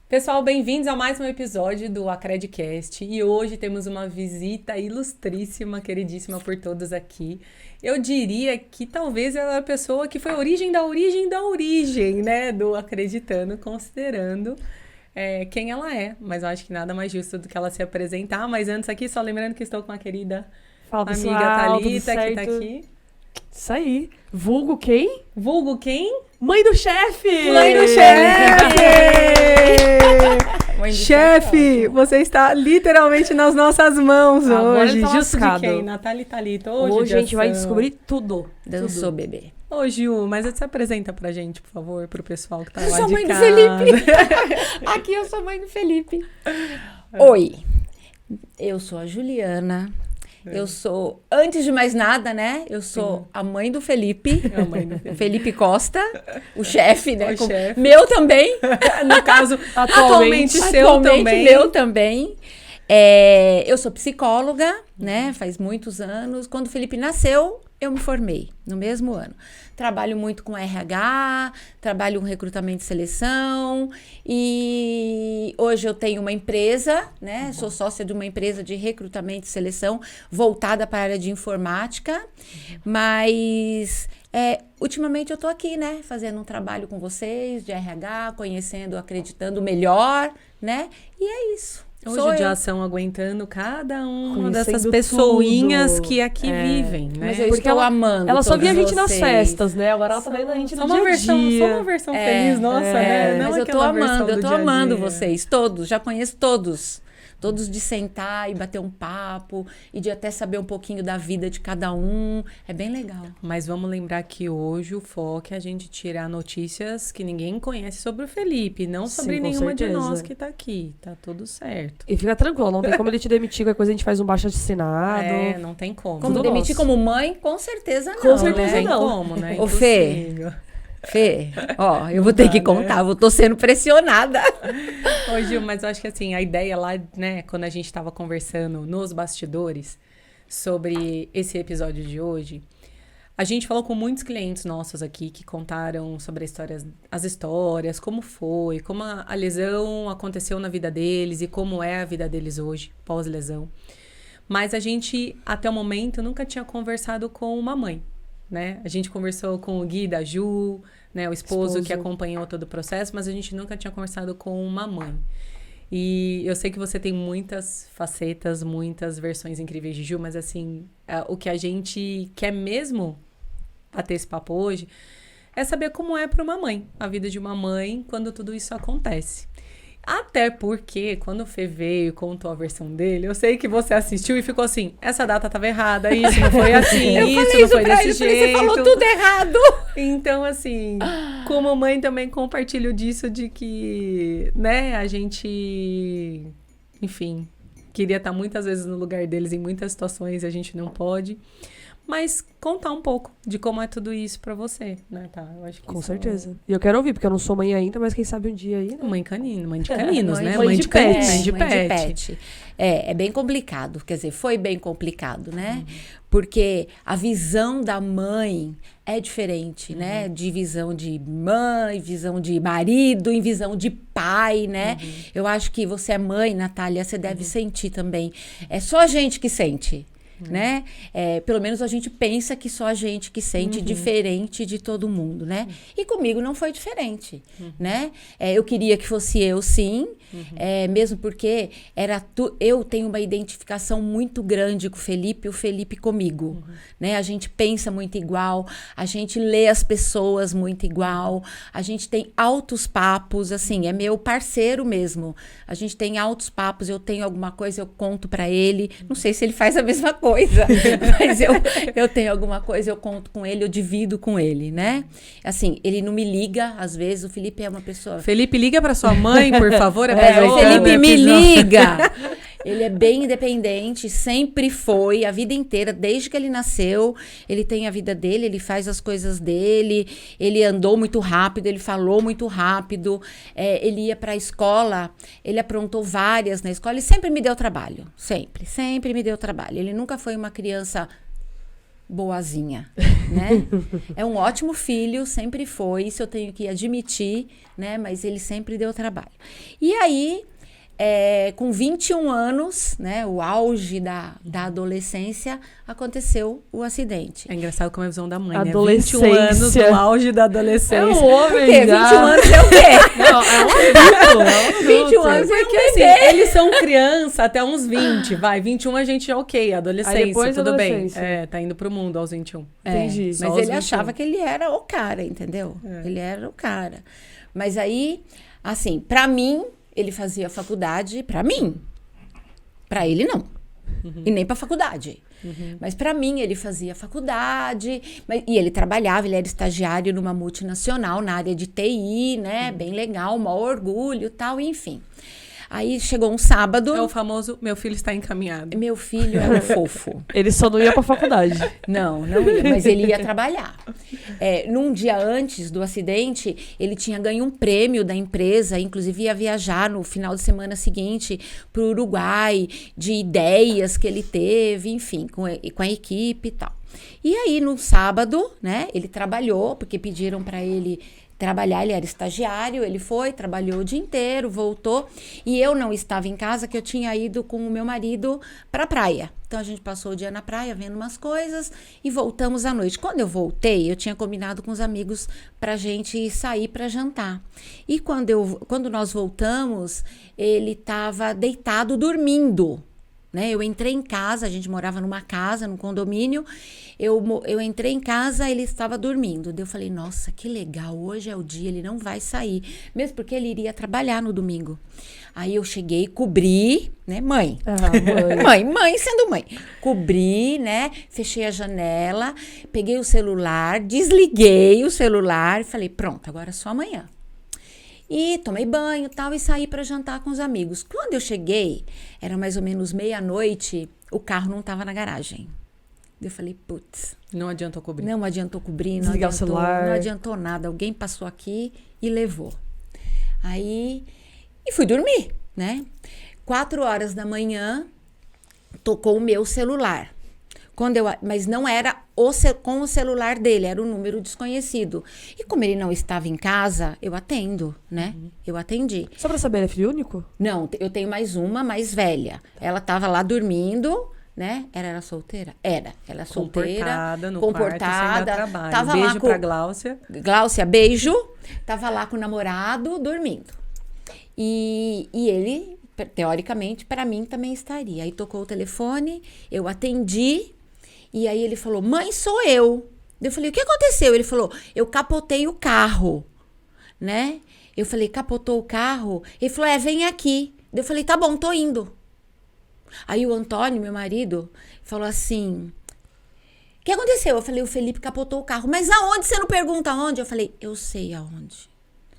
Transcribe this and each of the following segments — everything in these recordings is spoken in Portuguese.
Pessoal, bem-vindos a mais um episódio do Acredcast e hoje temos uma visita ilustríssima, queridíssima por todos aqui. Eu diria que talvez ela é a pessoa que foi a origem da origem da origem, né, do Acreditando, considerando quem ela é. Mas eu acho que nada mais justo do que ela se apresentar. Mas antes aqui, só lembrando que estou com a querida Fala, amiga pessoal, Thalita, que tá aqui. Isso aí. Vulgo quem? Vulgo quem? Mãe do chefe! Mãe do chefe! Chefe, você está literalmente nas nossas mãos Agora hoje. ele tá Justo de lascado. quem? Natália e Thalita. Hoje a gente vai descobrir tudo. Dançou, bebê. Ô, Gil, mas você se apresenta pra gente, por favor, pro pessoal que tá Eu lá sou de mãe do casa. Felipe. Aqui eu sou mãe do Felipe. Oi, eu sou a Juliana. Eu sou, antes de mais nada, né? Eu sou a mãe do Felipe. É a mãe do Felipe. Felipe Costa, o chefe, né? O chefe. Meu também. No caso, atualmente seu Atualmente também. meu também. Eu sou psicóloga, né? Faz muitos anos. Quando o Felipe nasceu, eu me formei no mesmo ano. Trabalho muito com RH, trabalho com recrutamento e seleção e hoje eu tenho uma empresa, né? Sou sócia de uma empresa de recrutamento e seleção voltada para a área de informática, mas ultimamente eu tô aqui, né? Fazendo um trabalho com vocês de RH, conhecendo, acreditando melhor, né? E é isso. Hoje de ação aguentando cada uma dessas Conhecendo pessoinhas tudo. que aqui vivem, né? Mas eu Porque estou ela- amando Ela só via a todos gente nas vocês. festas, né? Agora ela tá vendo a gente Só no uma dia a versão, dia. só uma versão feliz, nossa, né? Não Mas eu tô aquela versão amando, do eu tô dia a amando dia. vocês, todos, já conheço todos. Todos de sentar e bater um papo e de até saber um pouquinho da vida de cada um. É bem legal. Mas vamos lembrar que hoje o foco é a gente tirar notícias que ninguém conhece sobre o Felipe, não sobre Sim, com nenhuma de certeza. nós que tá aqui. Tá tudo certo. E fica tranquilo, não tem como ele te demitir, qualquer coisa a gente faz um baixo assinado. Não tem como. Como Tudo demitir nosso. como mãe? Com certeza não. Com certeza Não tem né? não. como, né? Ô, Fê. Impossível. Fê, ó, eu vou ter que contar, eu tô sendo pressionada. Ô, Gil, mas eu acho que assim, a ideia lá, né, quando a gente tava conversando nos bastidores sobre esse episódio de hoje, a gente falou com muitos clientes nossos aqui que contaram sobre as histórias, como foi, como a lesão aconteceu na vida deles e como é a vida deles hoje, pós-lesão. Mas a gente, até o momento, nunca tinha conversado com uma mãe, né? A gente conversou com o Gui da Ju, né, o esposo que acompanhou todo o processo, mas a gente nunca tinha conversado com uma mãe. E eu sei que você tem muitas facetas, muitas versões incríveis de Ju, mas assim, o que a gente quer mesmo bater esse papo hoje é saber como é para uma mãe, a vida de uma mãe quando tudo isso acontece. Até porque, quando o Fê veio e contou a versão dele, eu sei que você assistiu e ficou assim, essa data estava errada, isso não foi assim, Eu isso falei não isso foi pra desse ele, falei, jeito. você falou tudo errado. Então, assim, como mãe também compartilho disso de que, né, a gente, enfim, queria estar muitas vezes no lugar deles em muitas situações e a gente não pode. Mas contar um pouco de como é tudo isso pra você, né, tá? Eu acho que Com isso certeza. E eu quero ouvir, porque eu não sou mãe ainda, mas quem sabe um dia aí, né? Mãe canino, mãe de caninos, né? mãe de pet. Mãe de Mãe de pet. pet. É bem complicado, quer dizer, foi bem complicado, né? Porque a visão da mãe é diferente, né? De visão de mãe, visão de marido, em visão de pai, né? Eu acho que você é mãe, Natália, você deve sentir também. É só a gente que sente. Né? Pelo menos a gente pensa que só a gente que sente diferente de todo mundo, né? E comigo não foi diferente, né? Eu queria que fosse eu, sim, mesmo porque eu tenho uma identificação muito grande com o Felipe comigo, né? A gente pensa muito igual, a gente lê as pessoas muito igual, a gente tem altos papos, assim, é meu parceiro mesmo. A gente tem altos papos, eu tenho alguma coisa, eu conto pra ele, não sei se ele faz a mesma coisa, mas eu tenho alguma coisa, eu conto com ele, eu divido com ele, né? Assim, ele não me liga, às vezes, o Felipe é uma pessoa... Felipe, liga pra sua mãe, por favor. o Felipe me liga! Ele é bem independente, sempre foi, a vida inteira, desde que ele nasceu, ele tem a vida dele, ele faz as coisas dele, ele andou muito rápido, ele falou muito rápido, ele ia para a escola, ele aprontou várias na escola, ele sempre me deu trabalho, sempre me deu trabalho. Ele nunca foi uma criança boazinha, né? É um ótimo filho, sempre foi, isso eu tenho que admitir, né? Mas ele sempre deu trabalho. E aí, com 21 anos, né? O auge da adolescência, aconteceu o acidente. É engraçado como é a visão da mãe, né? Adolescência. 21 anos, no auge da É adolescência. um homem Por quê? 21 já. anos é o quê? Não, é um adulto. É um 21 adulto. anos é um Porque assim, bebê. eles são criança até uns 20, vai. 21 a gente é ok, adolescência, Aí depois tudo bem. adolescência. Tá indo pro mundo aos 21. Entendi. Só Mas aos ele 21. achava que ele era o cara, entendeu? Ele era o cara. Mas aí, assim, pra mim, ele fazia faculdade pra mim. Pra ele, não. E nem pra faculdade. Mas pra mim, ele fazia faculdade. E ele trabalhava, ele era estagiário numa multinacional na área de TI, né? Bem legal, maior orgulho e tal, enfim. Aí chegou um sábado. É o famoso, meu filho está encaminhado. Meu filho era um fofo. Ele só não ia pra faculdade. Não ia, mas ele ia trabalhar. Num dia antes do acidente, ele tinha ganho um prêmio da empresa, inclusive ia viajar no final de semana seguinte para o Uruguai, de ideias que ele teve, enfim, com a equipe e tal. E aí, no sábado, né, ele trabalhou, porque pediram para ele trabalhar, ele era estagiário, ele foi, trabalhou o dia inteiro, voltou, e eu não estava em casa, que eu tinha ido com o meu marido para a praia. Então a gente passou o dia na praia vendo umas coisas e voltamos à noite. Quando eu voltei, eu tinha combinado com os amigos pra gente sair para jantar. E quando nós voltamos, ele estava deitado dormindo. Né? Eu entrei em casa, a gente morava numa casa, num condomínio, eu entrei em casa, ele estava dormindo. Daí eu falei, nossa, que legal, hoje é o dia, ele não vai sair, mesmo porque ele iria trabalhar no domingo. Aí eu cheguei, cobri, né, mãe, mãe sendo mãe, cobri, né, fechei a janela, peguei o celular, desliguei o celular e falei, pronto, agora é só amanhã. E tomei banho e tal, e saí para jantar com os amigos. Quando eu cheguei, era mais ou menos meia-noite, o carro não estava na garagem. Eu falei, putz. Não adiantou cobrir. Não adiantou cobrir, Desligar o celular. Não adiantou nada. Alguém passou aqui e levou. Aí, e fui dormir, né? 4 horas da manhã, tocou o meu celular. Mas não era com o celular dele, era um número desconhecido. E como ele não estava em casa, eu atendo, né? Eu atendi. Só pra saber, ele é filho único? Não, eu tenho mais uma, mais velha. Ela estava lá dormindo, né? Ela era solteira? Era. Ela é solteira. Comportada no comportada, quarto, sem dar trabalho. Tava Beijo lá pra Gláucia. Gláucia, beijo. Tava lá com o namorado, dormindo. E ele, teoricamente, para mim também estaria. Aí tocou o telefone, eu atendi. E aí ele falou, mãe, sou eu. Eu falei, o que aconteceu? Ele falou, eu capotei o carro, né? Eu falei, capotou o carro? Ele falou, vem aqui. Eu falei, tá bom, tô indo. Aí o Antônio, meu marido, falou assim, o que aconteceu? Eu falei, o Felipe capotou o carro. Mas aonde? Você não pergunta aonde? Eu falei, eu sei aonde.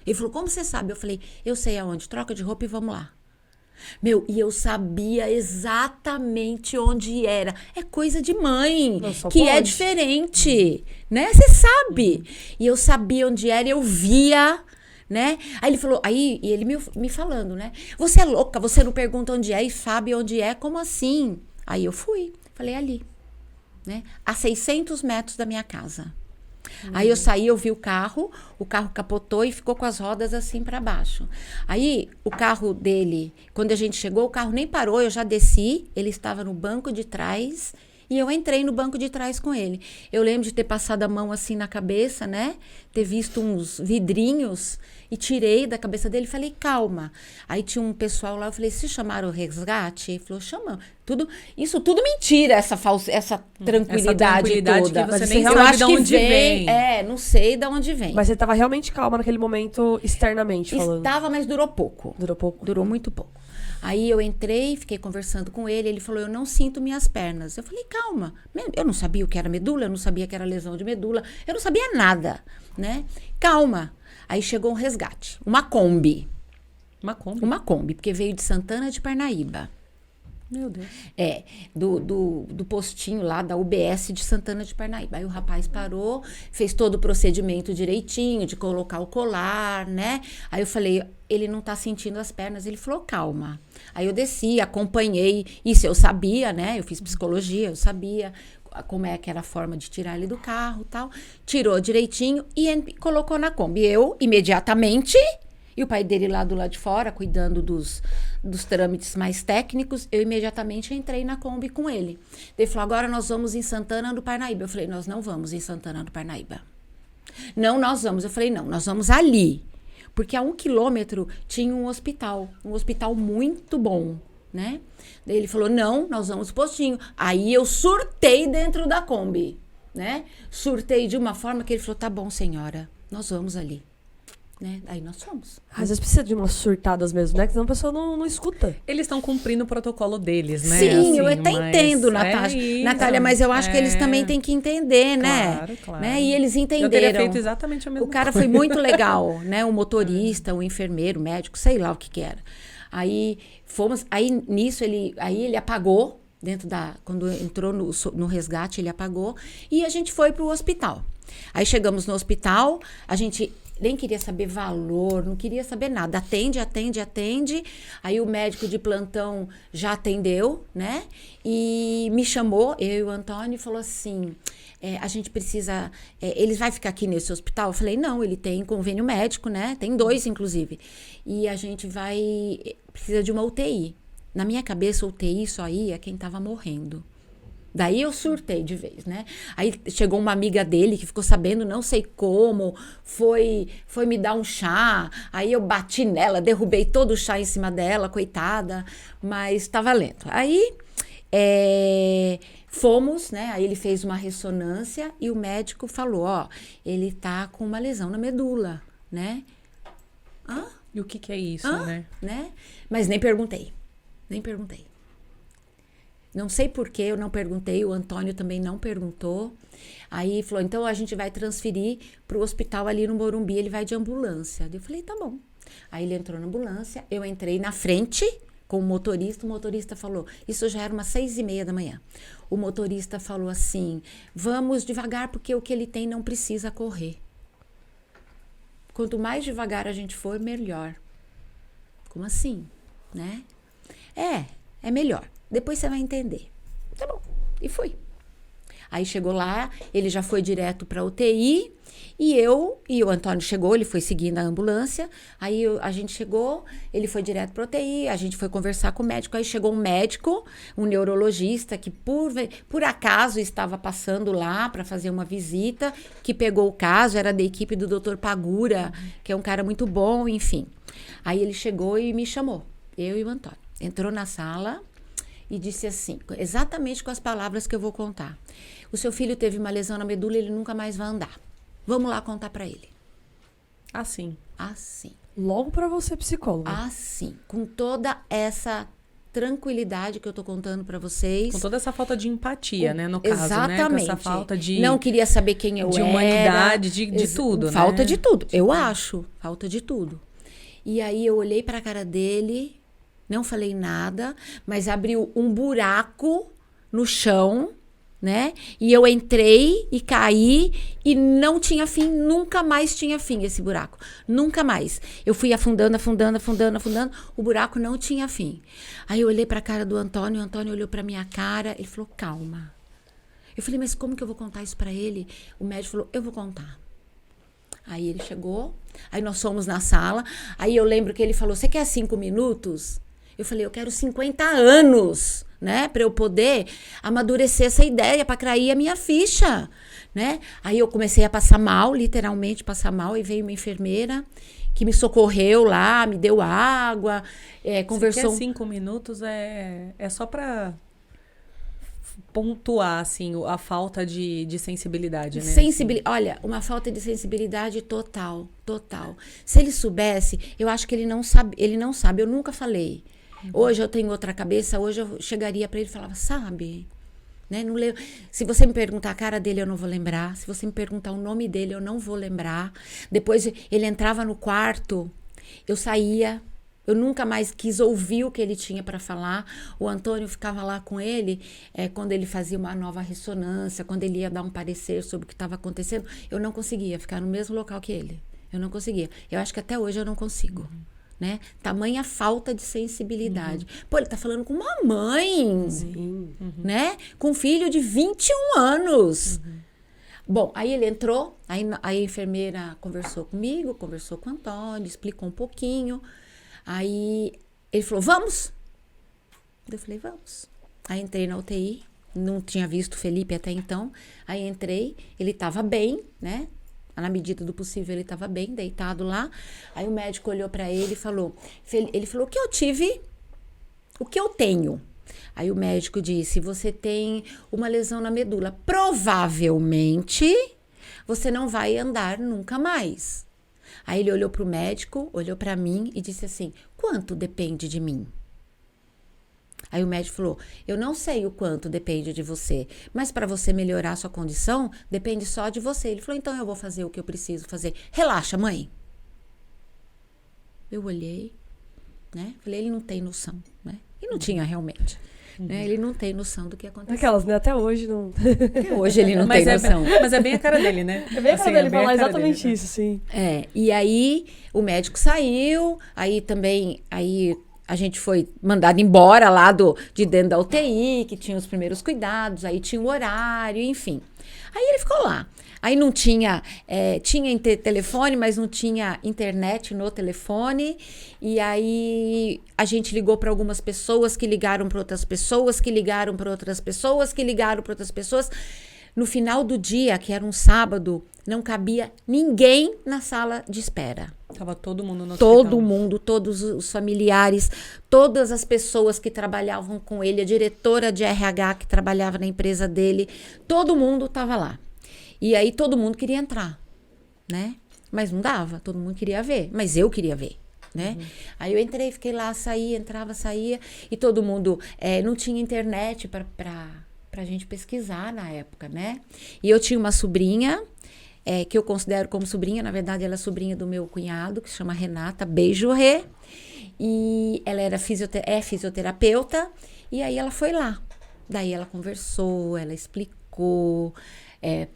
Ele falou, como você sabe? Eu falei, eu sei aonde. Troca de roupa e vamos lá. Meu, e eu sabia exatamente onde era. É coisa de mãe, que é diferente, né? Você sabe. E eu sabia onde era, eu via, né? Aí ele falou, e ele me falando, né? Você é louca, você não pergunta onde é e sabe onde é, como assim? Aí eu fui, falei, ali, né? A 600 metros da minha casa. Aí eu saí, eu vi o carro capotou e ficou com as rodas assim para baixo. Aí o carro dele, quando a gente chegou, o carro nem parou, eu já desci, ele estava no banco de trás e eu entrei no banco de trás com ele. Eu lembro de ter passado a mão assim na cabeça, né? Ter visto uns vidrinhos e tirei da cabeça dele e falei, calma. Aí tinha um pessoal lá, eu falei, se chamaram o resgate? Ele falou, chamamos. Isso tudo mentira, essa tranquilidade toda. Que você Mas nem você sabe de onde vem. Não sei de onde vem. Mas você tava realmente calma naquele momento, externamente falando. Estava, mas durou pouco. Durou pouco? Durou muito pouco. Aí eu entrei, fiquei conversando com ele, ele falou, eu não sinto minhas pernas. Eu falei, calma, eu não sabia o que era medula, eu não sabia que era lesão de medula, eu não sabia nada, né? Calma. Aí chegou um resgate, uma Kombi. Uma Kombi, porque veio de Santana de Parnaíba. Meu Deus. Do postinho lá da UBS de Santana de Parnaíba. Aí o rapaz parou, fez todo o procedimento direitinho, de colocar o colar, né? Aí eu falei, ele não tá sentindo as pernas. Ele falou, calma. Aí eu desci, acompanhei, isso eu sabia, né? Eu fiz psicologia, eu sabia. como é que era a forma de tirar ele do carro e tal. Tirou direitinho e colocou na Kombi. Eu, imediatamente, e o pai dele lá do lado de fora, cuidando dos trâmites mais técnicos, eu imediatamente entrei na Kombi com ele. Ele falou, agora nós vamos em Santana do Parnaíba. Eu falei, nós não vamos em Santana do Parnaíba. Não, nós vamos. Eu falei, não, nós vamos ali. Porque a 1 quilômetro tinha um hospital muito bom, né? Daí ele falou, não, nós vamos pro postinho. Aí eu surtei dentro da Kombi, né? Surtei de uma forma que ele falou, tá bom, senhora, nós vamos ali. Né? Aí nós fomos. Às vezes precisa de umas surtadas mesmo, né? Que senão a pessoa não escuta. Eles estão cumprindo o protocolo deles, né? Sim, Assim, eu até entendo, isso, Natália, mas eu acho que eles também têm que entender, né? Claro. Né? E eles entenderam. Eu teria feito exatamente a mesma O cara coisa. foi muito legal, né? O motorista, o enfermeiro, o médico, sei lá o que era. Aí fomos, aí nisso ele apagou, quando entrou no resgate, ele apagou, e a gente foi pro hospital. Aí chegamos no hospital, a gente nem queria saber valor, não queria saber nada. Atende. Aí o médico de plantão já atendeu, né? E me chamou, eu e o Antônio, e falou assim, a gente precisa... ele vai ficar aqui nesse hospital? Eu falei, não, ele tem convênio médico, né? Tem 2, inclusive. E a gente precisa de uma UTI. Na minha cabeça, UTI só ia quem estava morrendo. Daí eu surtei de vez, né? Aí chegou uma amiga dele que ficou sabendo, não sei como, foi me dar um chá. Aí eu bati nela, derrubei todo o chá em cima dela, coitada, mas tá valendo. Aí fomos, né? Aí ele fez uma ressonância e o médico falou, ele tá com uma lesão na medula, né? E o que é isso, né? Mas nem perguntei. Não sei por que eu não perguntei, o Antônio também não perguntou. Aí falou, então a gente vai transferir para o hospital ali no Morumbi, ele vai de ambulância. Eu falei, tá bom. Aí ele entrou na ambulância, eu entrei na frente com o motorista falou, isso já era umas 6:30 da manhã. O motorista falou assim, vamos devagar porque o que ele tem não precisa correr. Quanto mais devagar a gente for, melhor. Como assim, né? É melhor. Depois você vai entender. Tá bom. E fui. Aí chegou lá, ele já foi direto pra UTI, e o Antônio chegou, ele foi seguindo a ambulância, aí a gente chegou, ele foi direto pra UTI, a gente foi conversar com o médico, aí chegou um médico, um neurologista, que por acaso estava passando lá para fazer uma visita, que pegou o caso, era da equipe do Dr. Pagura, que é um cara muito bom, enfim. Aí ele chegou e me chamou, eu e o Antônio. Entrou na sala e disse assim, exatamente com as palavras que eu vou contar. O seu filho teve uma lesão na medula, ele nunca mais vai andar. Vamos lá contar pra ele. Assim. Logo pra você, psicóloga. Assim. Com toda essa tranquilidade que eu tô contando pra vocês. Com toda essa falta de empatia, né, no caso, exatamente. né? Com essa falta de... Não queria saber quem eu de era. Humanidade, de tudo, né? Falta de tudo, eu acho. Falta de tudo. E aí eu olhei pra cara dele... Não falei nada, mas abriu um buraco no chão, né? E eu entrei e caí e não tinha fim, nunca mais tinha fim esse buraco. Nunca mais. Eu fui afundando, o buraco não tinha fim. Aí eu olhei para a cara do Antônio, o Antônio olhou para minha cara, ele falou, calma. Eu falei, mas como que eu vou contar isso para ele? O médico falou, eu vou contar. Aí ele chegou, aí nós fomos na sala, aí eu lembro que ele falou, você quer 5 minutos? Eu falei, eu quero 50 anos, né? Para eu poder amadurecer essa ideia, para cair a minha ficha, né? Aí eu comecei a passar mal, literalmente passar mal, e veio uma enfermeira que me socorreu lá, me deu água, conversou... Se quer 5 minutos, é só para pontuar, assim, a falta de sensibilidade, né? Olha, uma falta de sensibilidade total. Se ele soubesse, eu acho que ele não sabe, eu nunca falei. Hoje eu tenho outra cabeça, hoje eu chegaria para ele e falava, sabe, né? Não lembro. Se você me perguntar a cara dele, eu não vou lembrar. Se você me perguntar o nome dele, eu não vou lembrar. Depois ele entrava no quarto, eu saía, eu nunca mais quis ouvir o que ele tinha para falar. O Antônio ficava lá com ele, quando ele fazia uma nova ressonância, quando ele ia dar um parecer sobre o que estava acontecendo. Eu não conseguia ficar no mesmo local que ele. Eu não conseguia. Eu acho que até hoje eu não consigo. né? Tamanha falta de sensibilidade. Pô, ele tá falando com uma mãe, Sim. né? Com um filho de 21 anos. Bom, aí ele entrou, aí a enfermeira conversou comigo, conversou com o Antônio, explicou um pouquinho. Aí ele falou, vamos? Eu falei, vamos. Aí entrei na UTI, não tinha visto o Felipe até então. Aí entrei, ele estava bem, né? Na medida do possível ele estava bem, deitado lá. Aí o médico olhou para ele e falou, ele falou, o que eu tive? O que eu tenho? Aí o médico disse, você tem uma lesão na medula. Provavelmente você não vai andar nunca mais. Aí ele olhou para o médico, olhou para mim e disse assim, quanto depende de mim? Aí o médico falou, eu não sei o quanto depende de você, mas para você melhorar a sua condição, depende só de você. Ele falou, então eu vou fazer o que eu preciso fazer. Relaxa, mãe. Eu olhei, né? Falei, ele não tem noção, né? E não tinha realmente. Né? Ele não tem noção do que aconteceu. Aquelas, né? Até hoje não. Até hoje ele não tem noção. Mas é bem a cara dele, né? É bem a cara dele é bem a falar cara exatamente dele, né? isso, sim. E aí o médico saiu, aí também, aí a gente foi mandado embora lá de dentro da UTI, que tinha os primeiros cuidados, aí tinha o horário, enfim. Aí ele ficou lá. Aí não tinha, tinha telefone, mas não tinha internet no telefone. E aí a gente ligou para algumas pessoas, que ligaram para outras pessoas, que ligaram para outras pessoas, que ligaram para outras pessoas. No final do dia, que era um sábado, não cabia ninguém na sala de espera. Tava todo mundo no Todo hospital. mundo, todos os familiares, todas as pessoas que trabalhavam com ele, a diretora de RH que trabalhava na empresa dele, todo mundo estava lá. E aí todo mundo queria entrar, né? Mas não dava, todo mundo queria ver, mas eu queria ver, né? Aí eu entrei, fiquei lá, saía, entrava, saía, e todo mundo, não tinha internet pra gente pesquisar na época, né? E eu tinha uma sobrinha, que eu considero como sobrinha, na verdade ela é sobrinha do meu cunhado, que se chama Renata, beijo, Rê, e ela era fisioterapeuta, e aí ela foi lá. Daí ela conversou, ela explicou,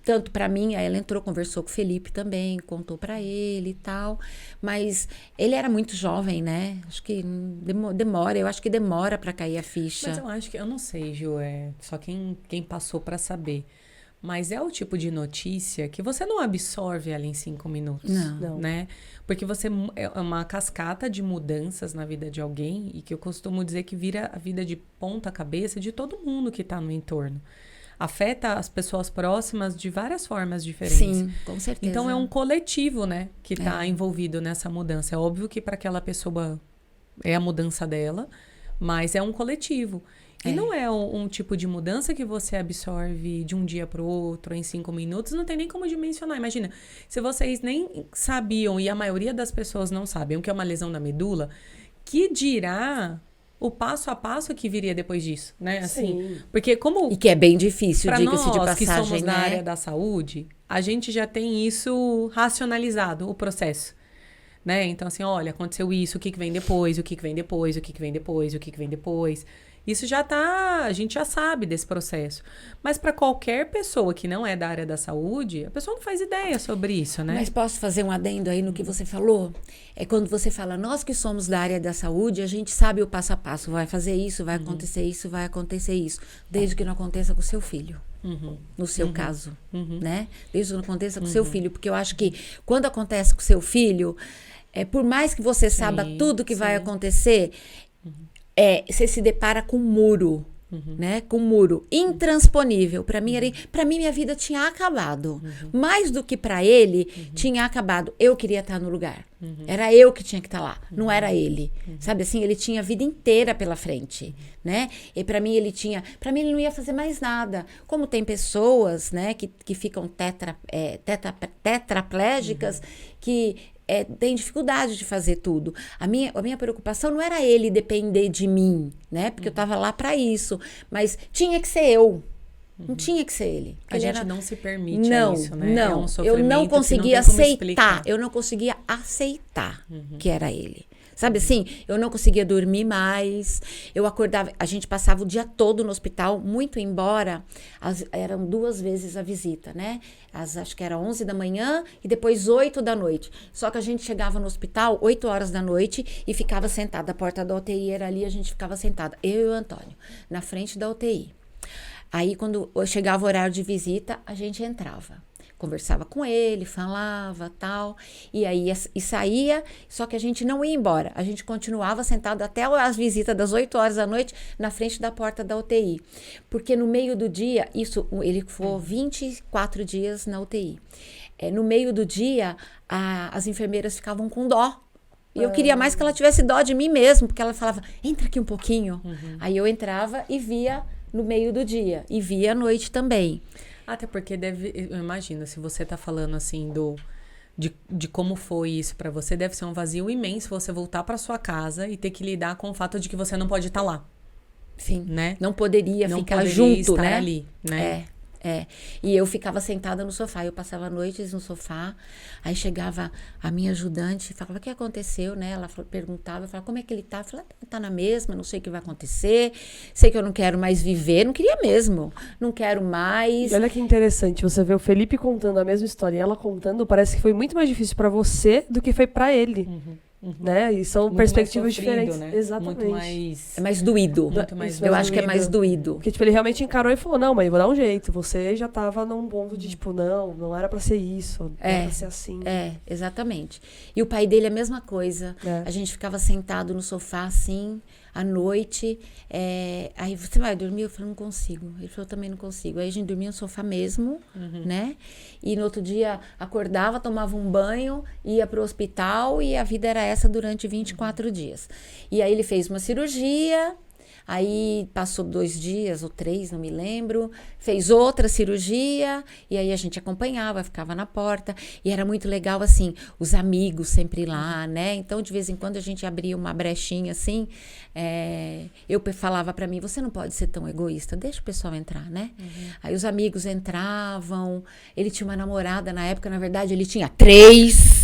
tanto para mim, aí ela entrou, conversou com o Felipe também, contou para ele e tal, mas ele era muito jovem, né? Acho que demora para cair a ficha. Mas eu acho que, eu não sei, Ju, só quem passou pra saber. Mas é o tipo de notícia que você não absorve ela em 5 minutos, Não. né? Porque é uma cascata de mudanças na vida de alguém e que eu costumo dizer que vira a vida de ponta cabeça de todo mundo que tá no entorno. Afeta as pessoas próximas de várias formas diferentes. Sim, com certeza. Então é um coletivo, né, que tá envolvido nessa mudança. É óbvio que para aquela pessoa é a mudança dela, mas é um coletivo. E não é um tipo de mudança que você absorve de um dia para o outro, em 5 minutos, não tem nem como dimensionar. Imagina, se vocês nem sabiam, e a maioria das pessoas não sabem, o que é uma lesão na medula, que dirá o passo a passo que viria depois disso, né? Assim, porque como... E que é bem difícil, Para diga-se de nós passagem, que somos né? da área da saúde, a gente já tem isso racionalizado, o processo. Né? Então, assim, olha, aconteceu isso, o que vem depois, o que vem depois, o que vem depois, o que vem depois. Isso já tá, a gente já sabe desse processo. Mas para qualquer pessoa que não é da área da saúde, a pessoa não faz ideia sobre isso, né? Mas posso fazer um adendo aí no que você falou? É quando você fala, nós que somos da área da saúde, a gente sabe o passo a passo. Vai fazer isso, vai acontecer isso, vai acontecer isso. Desde que não aconteça com o seu filho. No seu caso, né? Desde que não aconteça com o seu filho. Porque eu acho que quando acontece com o seu filho, por mais que você saiba tudo que vai acontecer, você se depara com um muro, né? Com um muro intransponível. Para mim, minha vida tinha acabado. Mais do que para ele, tinha acabado. Eu queria estar no lugar. Era eu que tinha que estar lá, não era ele. Sabe assim, ele tinha a vida inteira pela frente, né? E para mim ele não ia fazer mais nada. Como tem pessoas, né, que ficam tetraplégicas, que tem dificuldade de fazer tudo. A minha preocupação não era ele depender de mim, né? Porque eu estava lá para isso. Mas tinha que ser eu. Não tinha que ser ele. A gente não se permite isso, né? Não, É um eu não sofrimento que conseguia não tem como aceitar. explicar. Eu não conseguia aceitar que era ele. Sabe assim? Eu não conseguia dormir mais. Eu acordava. A gente passava o dia todo no hospital, muito embora. Eram 2 vezes a visita, né? Acho que era 11 da manhã e depois 8 da noite. Só que a gente chegava no hospital 8 horas da noite e ficava sentada. A porta da UTI era ali, a gente ficava sentada. Eu e o Antônio, na frente da UTI. Aí, quando chegava o horário de visita, a gente entrava. Conversava com ele, falava, tal, e aí e saía, só que a gente não ia embora. A gente continuava sentado até as visitas das 8 horas da noite na frente da porta da UTI. Porque no meio do dia, ele ficou 24 dias na UTI. No meio do dia, as enfermeiras ficavam com dó. E eu queria mais que ela tivesse dó de mim mesmo, porque ela falava, entra aqui um pouquinho. Aí eu entrava e via no meio do dia, e via à noite também. Até porque eu imagino, se você tá falando assim de como foi isso pra você, deve ser um vazio imenso você voltar pra sua casa e ter que lidar com o fato de que você não pode estar lá. Sim, né? Não poderia Não ficar poderia junto, estar né? ali, né? E eu ficava sentada no sofá, eu passava noites no sofá, aí chegava a minha ajudante e falava, o que aconteceu, né? Ela perguntava, eu falava, como é que ele tá? Eu falava, tá na mesma, não sei o que vai acontecer, sei que eu não quero mais viver, não queria mesmo, não quero mais. E olha que interessante, você vê o Felipe contando a mesma história e ela contando, parece que foi muito mais difícil pra você do que foi pra ele. Né? E são Muito perspectivas mais sofrido, diferentes. né? Exatamente. Muito mais... É mais doído. Muito mais Eu acho que é mais doído. Porque, tipo, ele realmente encarou e falou, não, mãe, vou dar um jeito. Você já tava num ponto de, tipo, não era pra ser isso. Não era pra ser assim. Exatamente. E o pai dele é a mesma coisa. A gente ficava sentado no sofá, assim, à noite. Aí, você vai dormir? Eu falei, não consigo. Ele falou, eu também não consigo. Aí a gente dormia no sofá mesmo, né? E no outro dia, acordava, tomava um banho, ia pro hospital e a vida era essa durante 24 dias. E aí ele fez uma cirurgia, aí passou 2 dias ou 3, não me lembro, fez outra cirurgia, e aí a gente acompanhava, ficava na porta, e era muito legal, assim, os amigos sempre lá, né? Então, de vez em quando, a gente abria uma brechinha, assim, eu falava pra mim, você não pode ser tão egoísta, deixa o pessoal entrar, né? Aí os amigos entravam, ele tinha uma namorada na época, na verdade, ele tinha 3.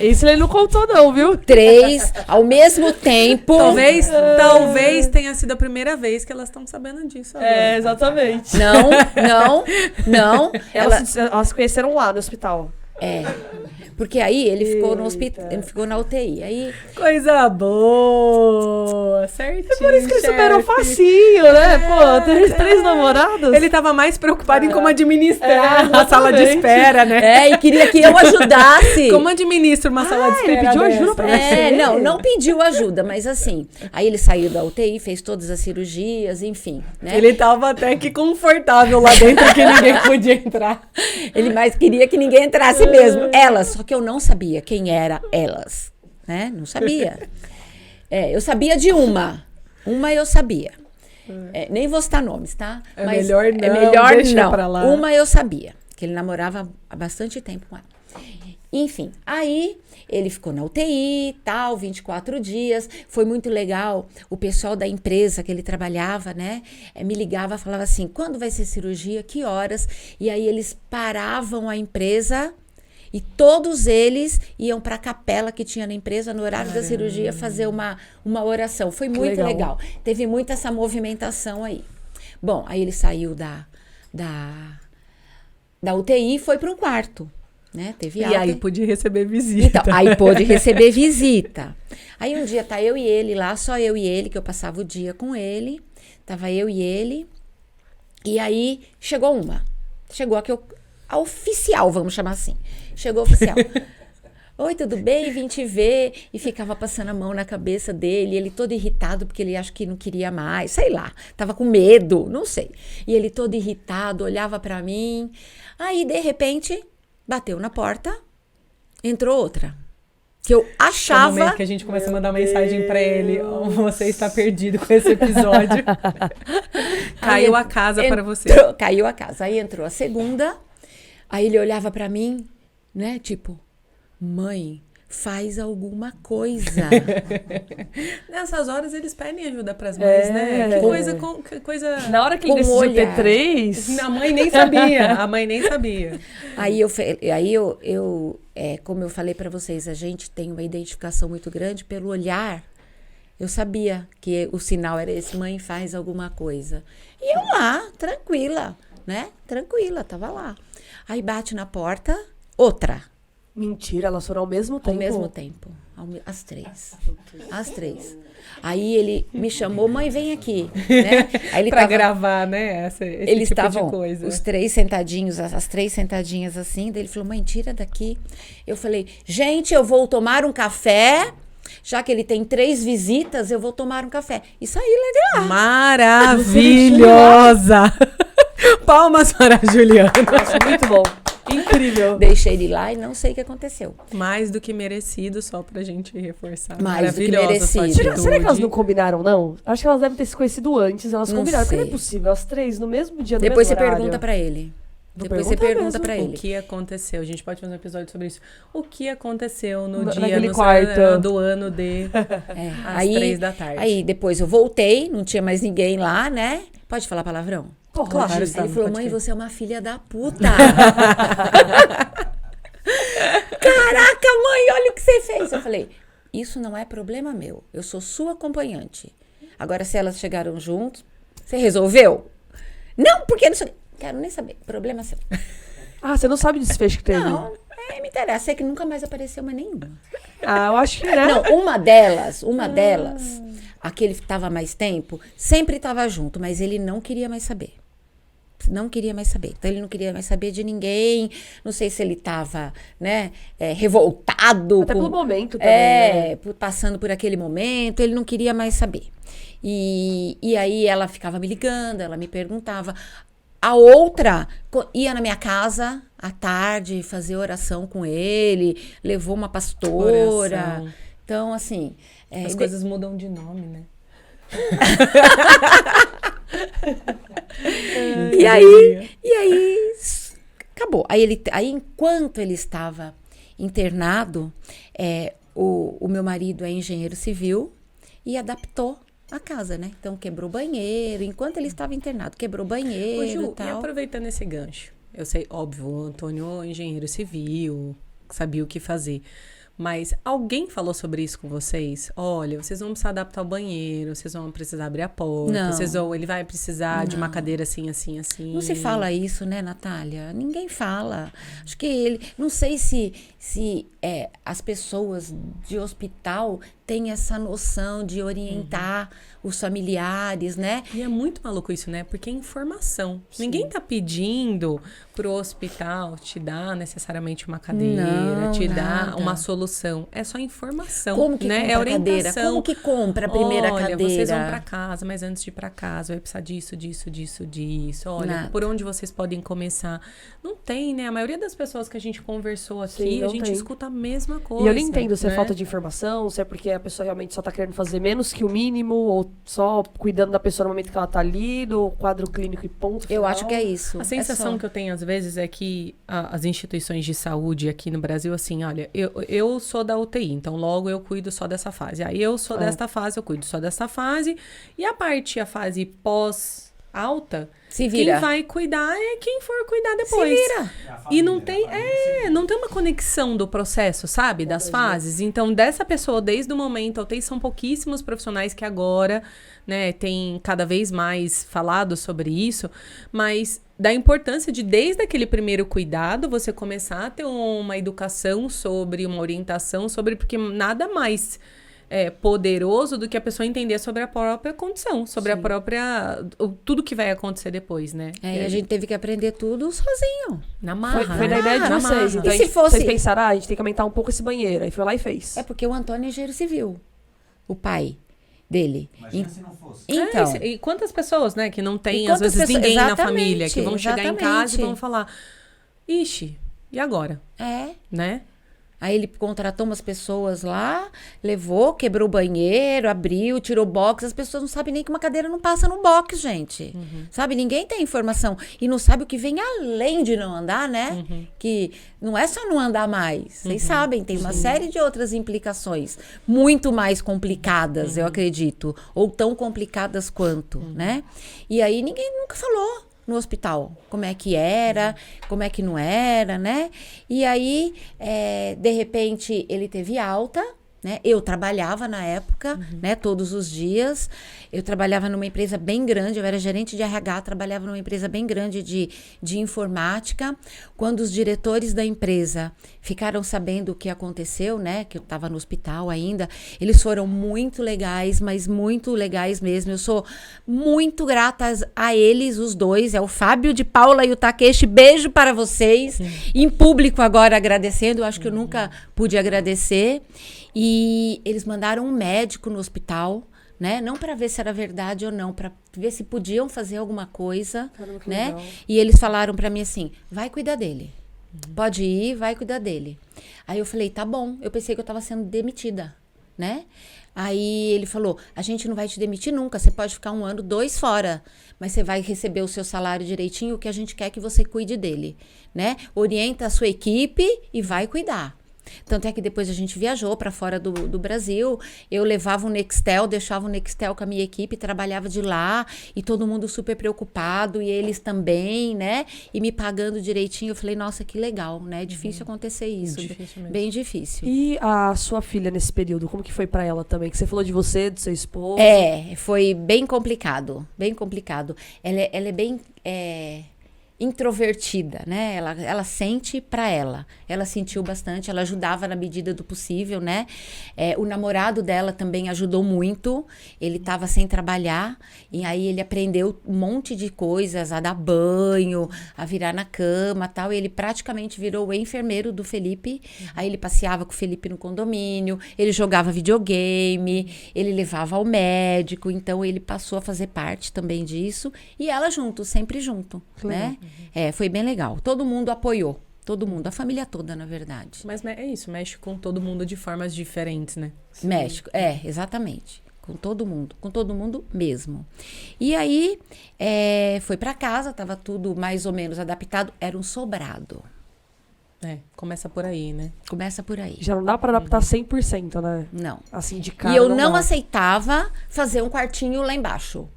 Isso ele não contou não, viu? 3 ao mesmo tempo. Talvez tenha sido a primeira vez que elas estão sabendo disso agora. Exatamente. Não. Elas se conheceram lá no hospital. Porque aí ele ficou no hospital, ele ficou na UTI. Aí Coisa boa, certinho. É por isso que ele superou facinho, né? Pô, 3 namorados. Ele tava mais preocupado em como administrar a sala de exatamente. espera, né? e queria que eu ajudasse. Como administra uma sala de espera? ele pediu ajuda pra você? Não pediu ajuda, mas assim, aí ele saiu da UTI, fez todas as cirurgias, enfim, né? Ele tava até que confortável lá dentro, que ninguém podia entrar. Ele mais queria que ninguém entrasse mesmo. Elas, só que eu não sabia quem era elas, né? Não sabia. Eu sabia de uma. Uma eu sabia. Nem vou citar nomes, tá? Mas melhor não, é melhor deixa não. pra lá. Uma eu sabia, que ele namorava há bastante tempo com ela. Enfim, aí ele ficou na UTI, tal, 24 dias. Foi muito legal. O pessoal da empresa que ele trabalhava, né, me ligava, falava assim, quando vai ser cirurgia, que horas? E aí eles paravam a empresa e todos eles iam para a capela que tinha na empresa no horário da cirurgia fazer uma oração. Foi muito legal. Teve muita essa movimentação aí. Bom, aí ele saiu da UTI e foi para um quarto. Né? Teve alta. E aí pôde receber visita. Então, aí pôde receber visita. Aí um dia tá eu e ele lá, só eu e ele, que eu passava o dia com ele. Tava eu e ele. E aí chegou a oficial, vamos chamar assim. Chegou a oficial. Oi, tudo bem? Vim te ver. E ficava passando a mão na cabeça dele. Ele todo irritado, porque ele acho que não queria mais. Sei lá, tava com medo, não sei. E ele todo irritado, olhava pra mim. Aí, de repente, bateu na porta, entrou outra. Que eu achava... No momento que a gente começa a mandar mensagem pra ele, você está perdido com esse episódio. Caiu a casa para você. Caiu a casa. Aí entrou a segunda, aí ele olhava pra mim, né, tipo, mãe, faz alguma coisa. Nessas horas eles pedem ajuda pras mães, né? Que coisa... Na hora que ele decidiu ter 3... A mãe nem sabia. A mãe nem sabia. Aí como eu falei pra vocês, a gente tem uma identificação muito grande pelo olhar. Eu sabia que o sinal era esse, mãe, faz alguma coisa. E eu lá, tranquila, né? Tranquila, tava lá. Aí bate na porta, outra. Mentira, elas foram ao mesmo tempo? Ao mesmo tempo. Às 3. Às 3. Aí ele me chamou, mãe, vem aqui. Né? Aí ele pra gravar, né? Esse eles tipo estavam, de coisa. os 3 sentadinhos, as 3 sentadinhas assim. Daí ele falou, mãe, tira daqui. Eu falei, gente, eu vou tomar um café. Já que ele tem 3 visitas, eu vou tomar um café. E saí lá de lá. Maravilhosa! Palmas para a Juliana. Nossa, muito bom. Incrível. Deixei ele lá e não sei o que aconteceu. Mais do que merecido, só pra gente reforçar. Mais do que Maravilhosa sua merecido. atitude. Será que elas não combinaram, não? Acho que elas devem ter se conhecido antes. Elas Não combinaram, porque não é sei. possível. As 3 no mesmo dia, no Depois você mesmo horário. pergunta pra ele. Vou Depois você perguntar pergunta mesmo. pra O ele. que aconteceu? A gente pode fazer um episódio sobre isso. O que aconteceu no Naquele dia quarto. do ano de às 3 da tarde? Aí depois eu voltei, não tinha mais ninguém lá, né? Pode falar palavrão? Pode. Claro, Ele sabe, falou, pode mãe, crer. você é uma filha da puta. Caraca, mãe, olha o que você fez. Eu falei, isso não é problema meu. Eu sou sua acompanhante. Agora, se elas chegaram juntos, você resolveu? Não, porque não sei. Quero nem saber. Problema seu. Ah, você não sabe o desfecho que teve? Não, me interessa. Sei que nunca mais apareceu mais nenhuma. Ah, eu acho que, né? Não, uma delas, aquele que estava mais tempo, sempre estava junto, mas ele não queria mais saber. Não queria mais saber. Então, ele não queria mais saber de ninguém. Não sei se ele estava, né, revoltado. Até pelo momento também, né? Passando por aquele momento. Ele não queria mais saber. E aí, ela ficava me ligando, ela me perguntava. A outra ia na minha casa à tarde fazer oração com ele. Levou uma pastora. Oração. Então, assim... As coisas mudam de nome, né? E aí acabou. Aí enquanto ele estava internado, o meu marido é engenheiro civil e adaptou a casa, né? Então quebrou banheiro. Enquanto ele estava internado, quebrou banheiro. Ô, Ju, e tal. e aproveitando esse gancho, eu sei, óbvio, o Antônio é engenheiro civil, sabia o que fazer. Mas alguém falou sobre isso com vocês? Olha, vocês vão precisar adaptar o banheiro, vocês vão precisar abrir a porta, Não. ele vai precisar de uma cadeira assim, assim, assim. Não se fala isso, né, Natália? Ninguém fala. Acho que ele... Não sei se as pessoas de hospital têm essa noção de orientar os familiares, né? E é muito maluco isso, né? Porque é informação. Sim. Ninguém tá pedindo pro hospital te dar necessariamente uma cadeira, Não, te nada. dar uma solução. É só informação, Como que né? compra É a orientação. cadeira? Como que compra a primeira Olha, cadeira? vocês vão pra casa, mas antes de ir pra casa vai precisar disso. Olha, Nada. por onde vocês podem começar? Não tem, né? A maioria das pessoas que a gente conversou aqui, Sim, a não gente tem. escuta a mesma coisa. E eu não entendo se é né? falta de informação, se é porque a pessoa realmente só tá querendo fazer menos que o mínimo, ou só cuidando da pessoa no momento que ela tá ali, do quadro clínico e ponto Eu final. acho que é isso. A sensação É só. que eu tenho às vezes é que as instituições de saúde aqui no Brasil, assim, olha, eu sou da UTI, então logo eu cuido só dessa fase. Aí eu sou desta fase, eu cuido só dessa fase. E a fase pós-alta, Se vira. quem vai cuidar é quem for cuidar depois. Se vira. E não tem, não tem uma conexão do processo, sabe? Das fases. Então, dessa pessoa, desde o momento, são pouquíssimos profissionais que agora, né, tem cada vez mais falado sobre isso, mas da importância de, desde aquele primeiro cuidado, você começar a ter uma educação sobre, uma orientação sobre, porque nada mais poderoso do que a pessoa entender sobre a própria condição, sobre a própria... tudo que vai acontecer depois, né? E a gente teve que aprender tudo sozinho. Na marra. Foi né? na ideia de Na vocês. marra. Então, E se fosse- vocês pensaram, a gente tem que aumentar um pouco esse banheiro. Aí foi lá e fez. É porque o Antônio é engenheiro civil. O pai dele. Imagina se não fosse. Então, E quantas pessoas, né, que não E tem, às quantas vezes, pessoas- ninguém na exatamente, família, que vão chegar em casa e exatamente. vão falar, ixi, e agora? é. Né? Aí ele contratou umas pessoas lá, levou, quebrou o banheiro, abriu, tirou box. As pessoas não sabem nem que uma cadeira não passa no box, gente. Sabe? Ninguém tem informação. E não sabe o que vem além de não andar, né? Que não é só não andar mais. Vocês sabem, tem uma série de outras implicações. Muito mais complicadas, eu acredito. Ou tão complicadas quanto, né? E aí ninguém nunca falou no hospital, como é que era, como é que não era, né? E aí, de repente, ele teve alta, né? Eu trabalhava na época, né? Todos os dias. Eu trabalhava numa empresa bem grande, eu era gerente de RH, trabalhava numa empresa bem grande de informática. Quando os diretores da empresa ficaram sabendo o que aconteceu, né? Que eu estava no hospital ainda, eles foram muito legais, mas muito legais mesmo. Eu sou muito grata a eles, os dois, é o Fábio de Paula e o Takeshi. Beijo para vocês. Em público agora agradecendo, eu acho que eu nunca pude agradecer. E eles mandaram um médico no hospital, né? Não para ver se era verdade ou não, para ver se podiam fazer alguma coisa, né? Legal. E eles falaram para mim assim, vai cuidar dele. Pode ir, vai cuidar dele. Aí eu falei, tá bom. Eu pensei que eu estava sendo demitida, né? Aí ele falou, a gente não vai te demitir nunca, você pode ficar 1 ano, 2 fora, mas você vai receber o seu salário direitinho, o que a gente quer que você cuide dele, né? Orienta a sua equipe e vai cuidar. Tanto é que depois a gente viajou para fora do Brasil, eu levava o Nextel, deixava o Nextel com a minha equipe, trabalhava de lá, e todo mundo super preocupado, e eles também, né? E me pagando direitinho, eu falei, nossa, que legal, né? É difícil acontecer isso, bem difícil. E a sua filha nesse período, como que foi para ela também? Que você falou de você, do seu esposo. Foi bem complicado, bem complicado. Ela é bem... introvertida, né? Ela sente pra ela. Ela sentiu bastante, ela ajudava na medida do possível, né? O namorado dela também ajudou muito. Ele estava sem trabalhar e aí ele aprendeu um monte de coisas, a dar banho, a virar na cama, tal. E ele praticamente virou o enfermeiro do Felipe. Aí ele passeava com o Felipe no condomínio, ele jogava videogame, ele levava ao médico. Então ele passou a fazer parte também disso. E ela junto, sempre junto, né? Foi bem legal. Todo mundo apoiou. Todo mundo, a família toda, na verdade. Mas é isso, mexe com todo mundo de formas diferentes, né? Mexe, exatamente. Com todo mundo mesmo. E aí, foi pra casa, tava tudo mais ou menos adaptado. Era um sobrado. Começa por aí, né? Começa por aí. Já não dá pra adaptar 100%, né? Não. Assim, de cara, e eu não dá. aceitava fazer um quartinho lá embaixo.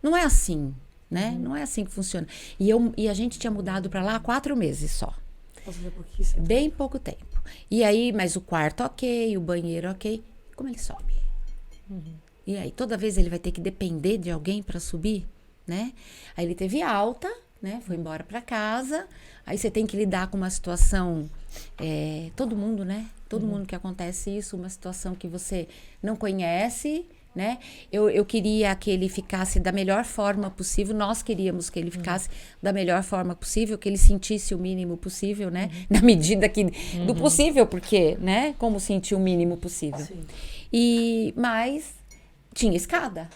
Não é assim. Né? Não é assim que funciona. E a gente tinha mudado para lá há 4 meses só. Bem pouco tempo. E aí, mas o quarto ok, o banheiro ok. Como ele sobe? E aí, toda vez ele vai ter que depender de alguém para subir, né? Aí ele teve alta, né? Foi embora para casa. Aí você tem que lidar com uma situação... todo mundo, né? Todo mundo que acontece isso, uma situação que você não conhece... Né? Eu queria que ele ficasse da melhor forma possível, nós queríamos que ele ficasse da melhor forma possível, que ele sentisse o mínimo possível, né? Na medida do possível, porque, né? Como sentir o mínimo possível. Mas tinha escada,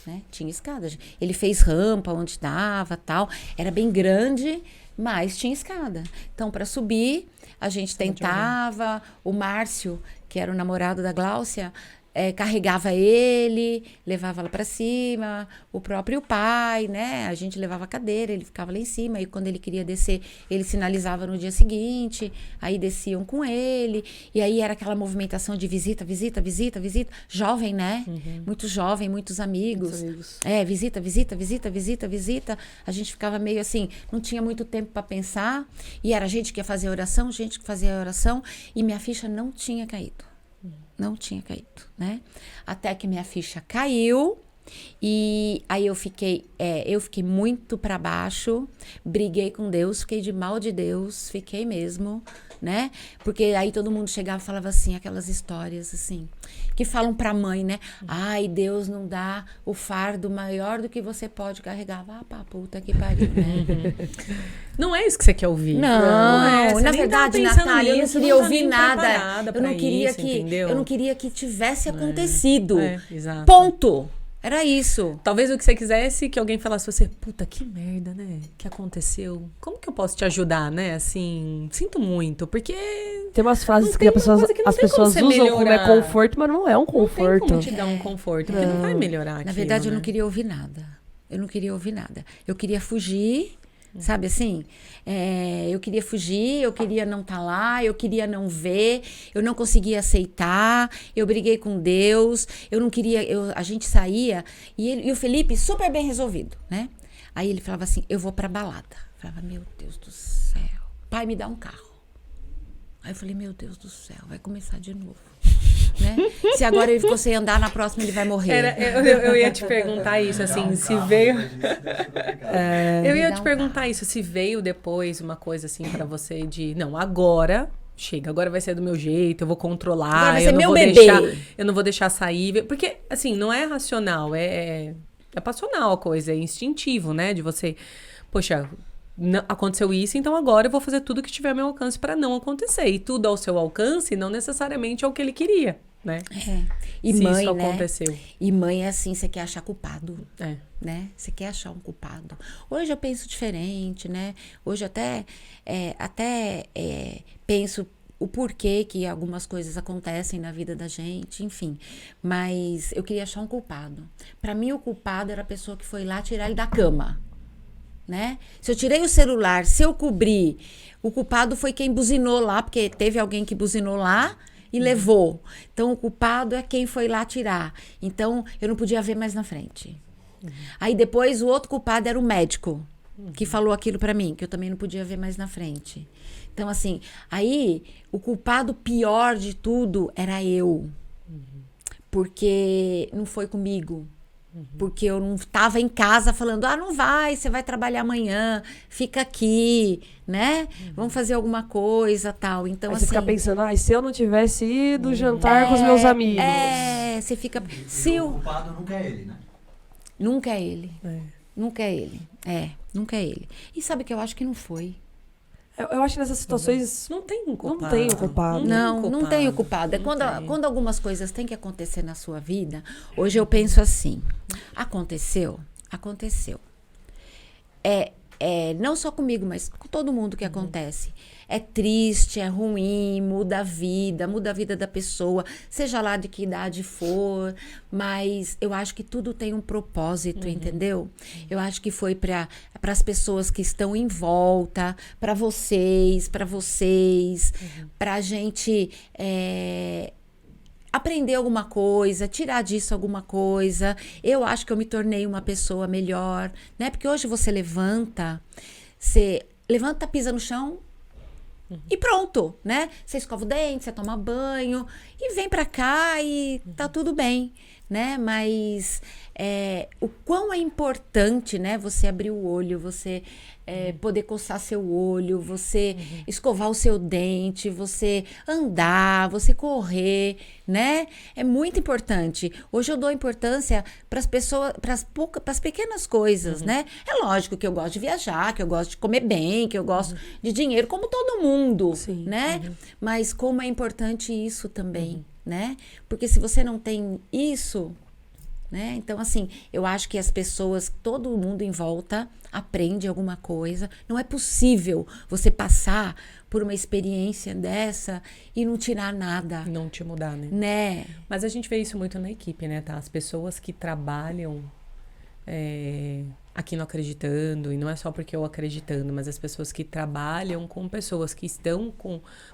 né? Tinha escada. Ele fez rampa onde estava, tal. Era bem grande, mas tinha escada. Então, para subir, a gente tentava. O Márcio, que era o namorado da Gláucia, carregava ele, levava lá para cima, o próprio pai, né? A gente levava a cadeira, ele ficava lá em cima, e quando ele queria descer, ele sinalizava no dia seguinte, aí desciam com ele, e aí era aquela movimentação de visita, jovem, né? Muito jovem, muitos amigos. Visita, a gente ficava meio assim, não tinha muito tempo para pensar, e era gente que ia fazer oração, e minha ficha não tinha caído. Não tinha caído, né? Até que minha ficha caiu e aí eu fiquei muito para baixo, briguei com Deus, fiquei de mal de Deus, fiquei mesmo, né? Porque aí todo mundo chegava e falava assim, aquelas histórias assim, que falam pra mãe, né? Ai, Deus não dá o fardo maior do que você pode carregar. Vá pra puta que pariu, né? Não é isso que você quer ouvir. Não, na verdade, Natália, eu não queria ouvir nada. Eu não queria que tivesse acontecido. Exato. Ponto. Era isso. Talvez o que você quisesse que alguém falasse pra você, puta, que merda, né? Que aconteceu? Como que eu posso te ajudar, né? Assim, sinto muito, porque Tem umas frases Não que, tem uma coisa que não as tem como pessoas você usam como é melhorar. conforto, mas não é um Não tem conforto. como te dar um conforto, porque não vai melhorar Na aquilo, verdade, eu né? não queria ouvir nada. Eu não queria ouvir nada. Eu queria fugir, sabe assim? Eu queria fugir, eu queria não estar lá, eu queria não ver, eu não conseguia aceitar, eu briguei com Deus, eu não queria... a gente saía, e o Felipe super bem resolvido, né? Aí ele falava assim, eu vou pra balada. Eu falava, meu Deus do céu, pai, me dá um carro. Aí eu falei, meu Deus do céu, vai começar de novo. Né? Se agora ele ficou sem andar, na próxima ele vai morrer. Eu ia te perguntar isso, assim, se veio... Eu Me ia dá te um perguntar isso, se veio depois uma coisa assim pra você de, não, agora chega, agora vai ser do meu jeito, eu vou Agora controlar, vai eu ser não meu vou bebê. deixar, eu não vou deixar sair, porque assim, não é racional, é passional a coisa, é instintivo, né, de você, poxa, aconteceu isso, então agora eu vou fazer tudo que tiver ao meu alcance pra não acontecer, e tudo ao seu alcance não necessariamente é o que ele queria, né? E se mãe, isso né? aconteceu. E mãe é assim, você quer achar culpado. É. Né? Você quer achar um culpado. Hoje eu penso diferente, né? Hoje até penso o porquê que algumas coisas acontecem na vida da gente, enfim. Mas eu queria achar um culpado. Para mim, o culpado era a pessoa que foi lá tirar ele da cama, né? Se eu tirei o celular, se eu cobri, o culpado foi quem buzinou lá, porque teve alguém que buzinou lá e levou. Então, o culpado é quem foi lá tirar. Então, eu não podia ver mais na frente. Aí depois o outro culpado era o médico que falou aquilo pra mim, que eu também não podia ver mais na frente. Então assim, aí o culpado pior de tudo era eu. Porque não foi comigo. Porque eu não estava em casa falando, não vai, você vai trabalhar amanhã, fica aqui, né? Vamos fazer alguma coisa, tal. Então Aí assim, você fica pensando, e se eu não tivesse ido jantar com os meus amigos? você fica... O culpado nunca é ele, né? Nunca é ele. Nunca é ele. Nunca é ele. E sabe que eu acho que não foi. Eu acho que nessas situações Não tem um culpado. não tem o culpado. Não tem o culpado. É Não quando, tem. quando algumas coisas têm que acontecer na sua vida. Hoje eu penso assim. Aconteceu? Aconteceu. Não só comigo, mas com todo mundo que acontece. É triste, é ruim, muda a vida da pessoa, seja lá de que idade for, mas eu acho que tudo tem um propósito, entendeu? Eu acho que foi para as pessoas que estão em volta, para vocês, para a gente aprender alguma coisa, tirar disso alguma coisa. Eu acho que eu me tornei uma pessoa melhor, né? Porque hoje você levanta, pisa no chão, e pronto, né? Você escova o dente, você toma banho e vem pra cá e tá tudo bem, né? Mas o quão é importante, né? Você abrir o olho, você poder coçar seu olho, você escovar o seu dente, você andar, você correr, né? É muito importante. Hoje eu dou importância para as pessoas, para as pequenas coisas, né? É lógico que eu gosto de viajar, que eu gosto de comer bem, que eu gosto de dinheiro, como todo mundo, Sim. né? Mas como é importante isso também, né? Porque se você não tem isso, né? Então, assim, eu acho que as pessoas, todo mundo em volta aprende alguma coisa. Não é possível você passar por uma experiência dessa e não tirar nada, Não te mudar, né? né? Mas a gente vê isso muito na equipe, né, tá? As pessoas que trabalham aqui no Acreditando, e não é só porque eu acreditando, mas as pessoas que trabalham com pessoas que estão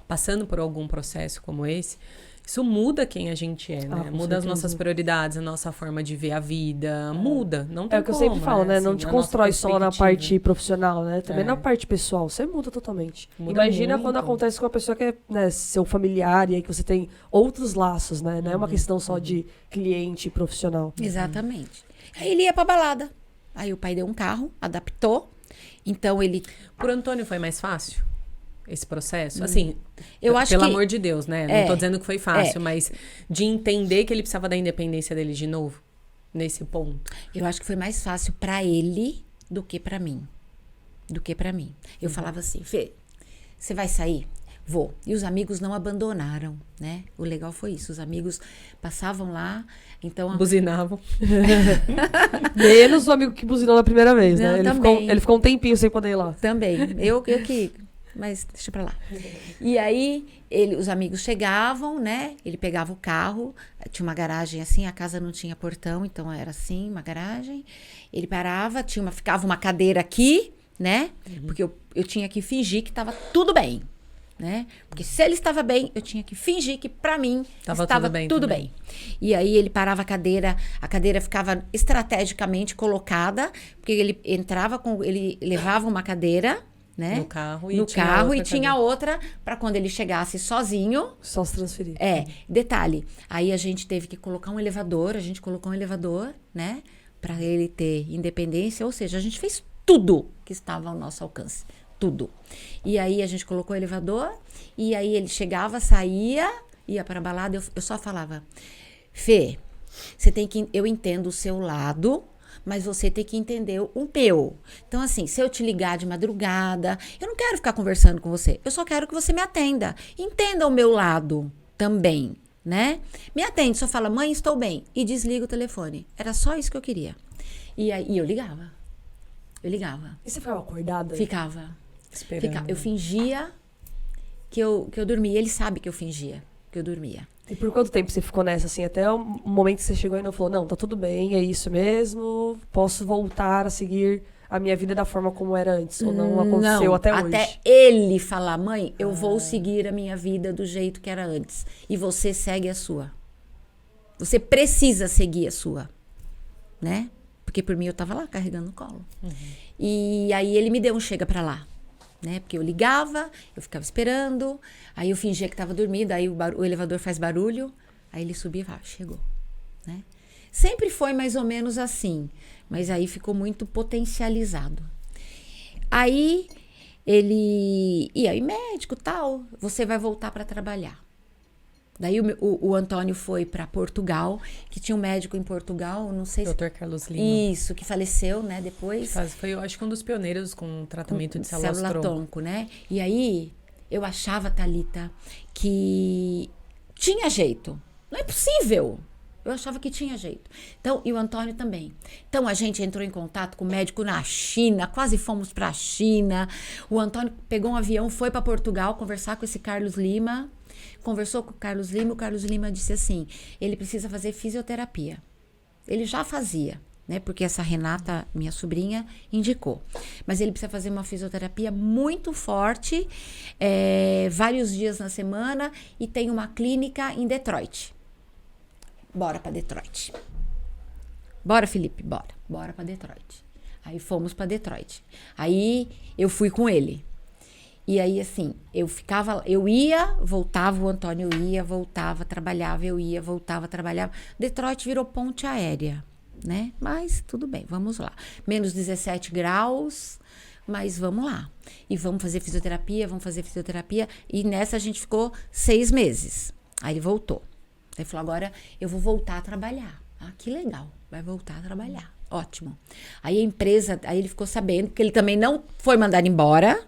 passando por algum processo como esse, isso muda quem a gente é, né? Com Muda as certeza. nossas prioridades, a nossa forma de ver a vida, muda, não tem É o que eu como, sempre falo, né? Não Assim, te a nossa constrói só na perspectiva. parte profissional, né? Também É. na parte pessoal. Você muda totalmente. Muda Imagina muito. quando acontece com uma pessoa que é, né, seu familiar e aí que você tem outros laços, né? Não é uma questão só de cliente profissional. Exatamente. Aí ele ia pra balada. Aí o pai deu um carro, adaptou. Então ele... Por Antônio foi mais fácil esse processo? Assim, Eu acho pelo que... amor de Deus, né? Não tô dizendo que foi fácil, mas de entender que ele precisava da independência dele de novo, nesse ponto. Eu acho que foi mais fácil pra ele do que pra mim. Eu falava assim, Fê, você vai sair? Vou. E os amigos não abandonaram, né? O legal foi isso. Os amigos passavam lá, então... Buzinavam. Menos o amigo que buzinou na primeira vez, né? Não, Ele também. ficou um tempinho sem poder ir lá. Também. Eu que mas deixa pra lá. E aí, os amigos chegavam, né? Ele pegava o carro, tinha uma garagem assim, a casa não tinha portão, então era assim, uma garagem. Ele parava, ficava uma cadeira aqui, né? Porque eu tinha que fingir que estava tudo bem, né? Porque se ele estava bem, eu tinha que fingir que pra mim estava tudo bem. E aí ele parava a cadeira ficava estrategicamente colocada, porque ele ele levava uma cadeira, né? No carro e tinha outra para quando ele chegasse sozinho. Só se transferir. Detalhe, aí a gente teve que colocar um elevador, né? Para ele ter independência, ou seja, a gente fez tudo que estava ao nosso alcance. Tudo. E aí a gente colocou o elevador, e aí ele chegava, saía, ia para a balada, eu só falava, Fê, eu entendo o seu lado, mas você tem que entender o meu. Então, assim, se eu te ligar de madrugada, eu não quero ficar conversando com você, eu só quero que você me atenda. Entenda o meu lado também, né? Me atende, só fala, mãe, estou bem, e desliga o telefone. Era só isso que eu queria. E aí eu ligava. E você ficava acordada? Ficava. Esperando. Eu fingia que eu dormia. Ele sabe que eu fingia que eu dormia. E por quanto tempo você ficou nessa, assim? Até o momento que você chegou e não falou, não, tá tudo bem, é isso mesmo, posso voltar a seguir a minha vida da forma como era antes, ou não aconteceu até hoje? Até ele falar, mãe, eu vou seguir a minha vida do jeito que era antes. E você segue a sua. Você precisa seguir a sua. Né? Porque por mim eu tava lá carregando no colo. E aí ele me deu um chega pra lá. Né? Porque eu ligava, eu ficava esperando, aí eu fingia que estava dormindo, aí o elevador faz barulho, aí ele subia e falava, chegou, né? Sempre foi mais ou menos assim, mas aí ficou muito potencializado. Aí e aí médico tal, você vai voltar para trabalhar. Daí o Antônio foi para Portugal, que tinha um médico em Portugal, não sei Dr. Carlos Lima. Isso, que faleceu, né, depois. Foi, eu acho que um dos pioneiros com tratamento de célula-tronco, né? E aí, eu achava, Thalita, que tinha jeito. Não é possível. Eu achava que tinha jeito. Então, e o Antônio também. Então, a gente entrou em contato com o médico na China, quase fomos para a China. O Antônio pegou um avião, foi para Portugal conversar com esse Carlos Lima. Conversou com o Carlos Lima disse assim, ele precisa fazer fisioterapia. Ele já fazia, né? Porque essa Renata, minha sobrinha, indicou. Mas ele precisa fazer uma fisioterapia muito forte, vários dias na semana, e tem uma clínica em Detroit. Bora para Detroit. Bora, Felipe, bora. Bora para Detroit. Aí fomos para Detroit. Aí eu fui com ele. E aí, assim, eu ia, voltava, o Antônio ia, voltava, trabalhava, eu ia, voltava, trabalhava. Detroit virou ponte aérea, né? Mas tudo bem, vamos lá. Menos 17 graus, mas vamos lá. E vamos fazer fisioterapia. E nessa a gente ficou 6 meses. Aí ele voltou. Ele falou, agora eu vou voltar a trabalhar. Ah, que legal, vai voltar a trabalhar. Ótimo. Aí aí ele ficou sabendo que ele também não foi mandado embora,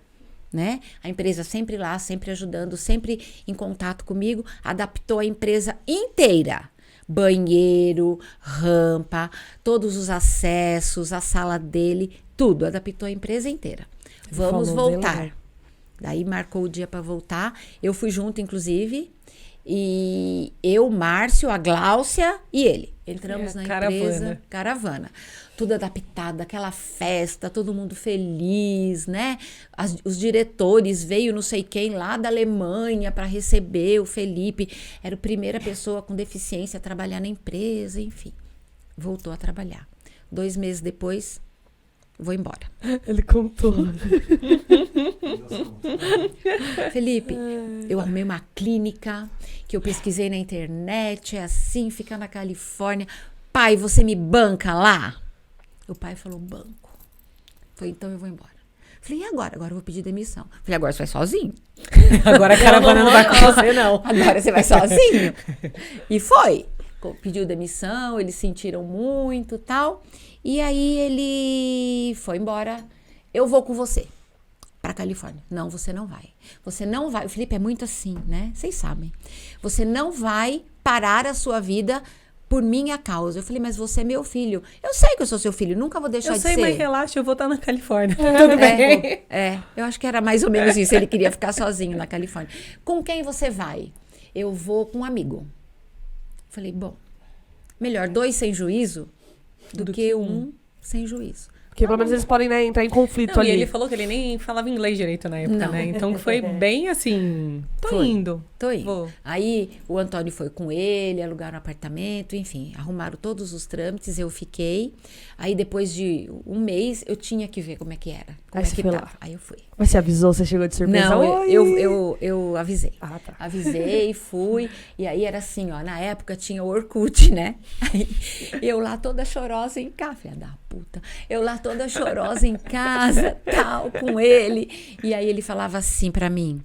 né? A empresa sempre lá, sempre ajudando, sempre em contato comigo, adaptou a empresa inteira. Banheiro, rampa, todos os acessos, a sala dele, tudo, adaptou a empresa inteira. Vamos voltar. Daí marcou o dia para voltar, eu fui junto, inclusive, e eu, Márcio, a Gláucia e ele. Entramos na empresa, caravana. Tudo adaptado, aquela festa, todo mundo feliz, né? Os diretores, veio não sei quem lá da Alemanha para receber o Felipe. Era a primeira pessoa com deficiência a trabalhar na empresa, enfim. Voltou a trabalhar. 2 meses depois, vou embora. Ele contou. Felipe, eu arrumei uma clínica que eu pesquisei na internet, é assim, fica na Califórnia. Pai, você me banca lá? O pai falou, banco. Falei, então eu vou embora. Falei, e agora? Agora eu vou pedir demissão. Falei, agora você vai sozinho. Agora a caravana não vai com você, não. Agora você vai sozinho. E foi. Pediu demissão, eles sentiram muito e tal. E aí ele foi embora. Eu vou com você pra Califórnia. Não, você não vai. Você não vai. O Felipe é muito assim, né? Vocês sabem. Você não vai parar a sua vida por minha causa. Eu falei, mas você é meu filho. Eu sei que eu sou seu filho, nunca vou deixar Eu de sei, ser. mas relaxa, eu vou estar na Califórnia. Tudo bem. Eu acho que era mais ou menos isso. Ele queria ficar sozinho na Califórnia. Com quem você vai? Eu vou com um amigo. Falei, bom, melhor 2 sem juízo do que um sem juízo. Porque pelo menos eles podem, né, entrar em conflito Não, ali. e ele falou que ele nem falava inglês direito na época, Não. né? Então foi bem assim, tô indo. Tô indo. Vou. Aí o Antônio foi com ele, alugaram um apartamento, enfim, arrumaram todos os trâmites, eu fiquei. Aí depois de um mês, eu tinha que ver como é que era. Como Aí é você que foi tava. lá. Aí eu fui. Mas você avisou, você chegou de surpresa? Não, Oi! eu avisei. Ah, tá. Avisei, fui. E aí era assim, ó, na época tinha o Orkut, né? Aí eu lá toda chorosa em casa, filha da puta. Eu lá toda chorosa em casa, tal, com ele. E aí ele falava assim pra mim,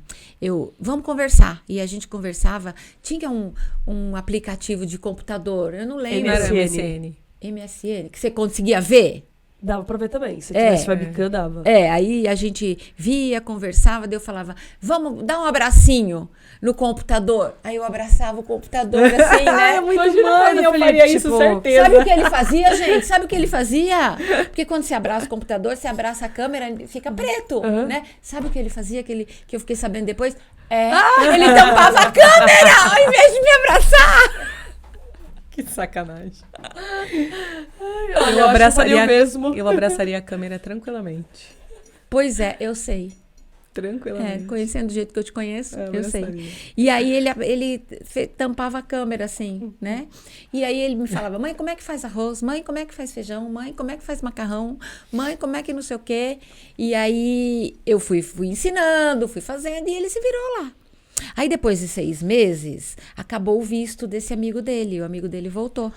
vamos conversar. E a gente conversava, tinha um aplicativo de computador, eu não lembro. Não era MSN. MSN, que você conseguia ver. Dava pra ver também. Se tivesse webcam, dava. Aí a gente via, conversava, daí eu falava, vamos dar um abracinho no computador. Aí eu abraçava o computador assim, né? É muito Imagina mano, quando eu o faria Felipe, isso, tipo, certeza. Sabe o que ele fazia, gente? Sabe o que ele fazia? Porque quando você abraça o computador, você abraça a câmera, fica preto, né? Sabe o que ele fazia, que eu fiquei sabendo depois? Ele tampava a câmera ao invés de me abraçar. Que sacanagem. Eu abraçaria mesmo. Eu abraçaria a câmera tranquilamente. Pois é, eu sei. Tranquilamente. Conhecendo do jeito que eu te conheço, eu sei. abraçaria. E aí ele tampava a câmera assim, né? E aí ele me falava, mãe, como é que faz arroz? Mãe, como é que faz feijão? Mãe, como é que faz macarrão? Mãe, como é que não sei o quê? E aí eu fui ensinando, fui fazendo e ele se virou lá. Aí depois de 6 meses, acabou o visto desse amigo dele. O amigo dele voltou.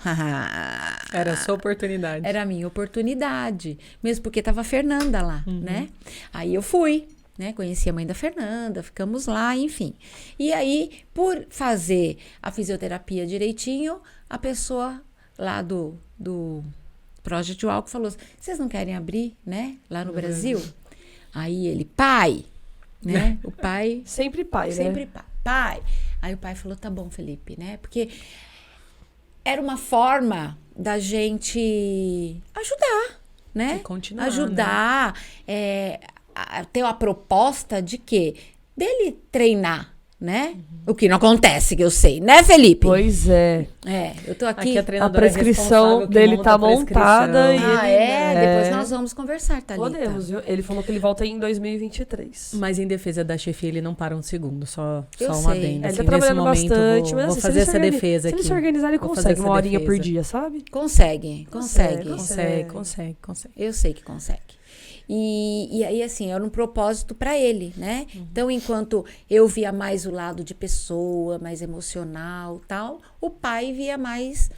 Era a sua oportunidade. Era a minha oportunidade. Mesmo porque tava a Fernanda lá, né? Aí eu fui, né? Conheci a mãe da Fernanda, ficamos lá, enfim. E aí, por fazer a fisioterapia direitinho, a pessoa lá do Project Walk falou assim, vocês não querem abrir, né? Lá no Brasil? Aí ele, pai, né? O pai... Sempre pai, né? Sempre pai. Aí o pai falou, tá bom, Felipe, né? Porque era uma forma da gente ajudar, né? E continuar, ajudar, a ter uma proposta de quê? Dele treinar, né? O que não acontece, que eu sei, né, Felipe? Pois é. Eu tô aqui... a A treinadora prescrição responsável que dele monta tá a prescrição. montada e ele... Depois nós vamos conversar, Thalita. Podemos, viu? Ele falou que ele volta em 2023. Mas em defesa da chefia, ele não para um segundo, só Eu um sei. adendo. Ele Assim, tá trabalhando nesse momento, bastante, vou mas assim, fazer essa defesa se aqui. ele se organizar, ele Vou fazer consegue essa uma horinha por defesa. dia, sabe? Consegue. Consegue. Eu sei que consegue. E aí, assim, era um propósito para ele, né? Então, enquanto eu via mais o lado de pessoa, mais emocional tal, o pai via mais...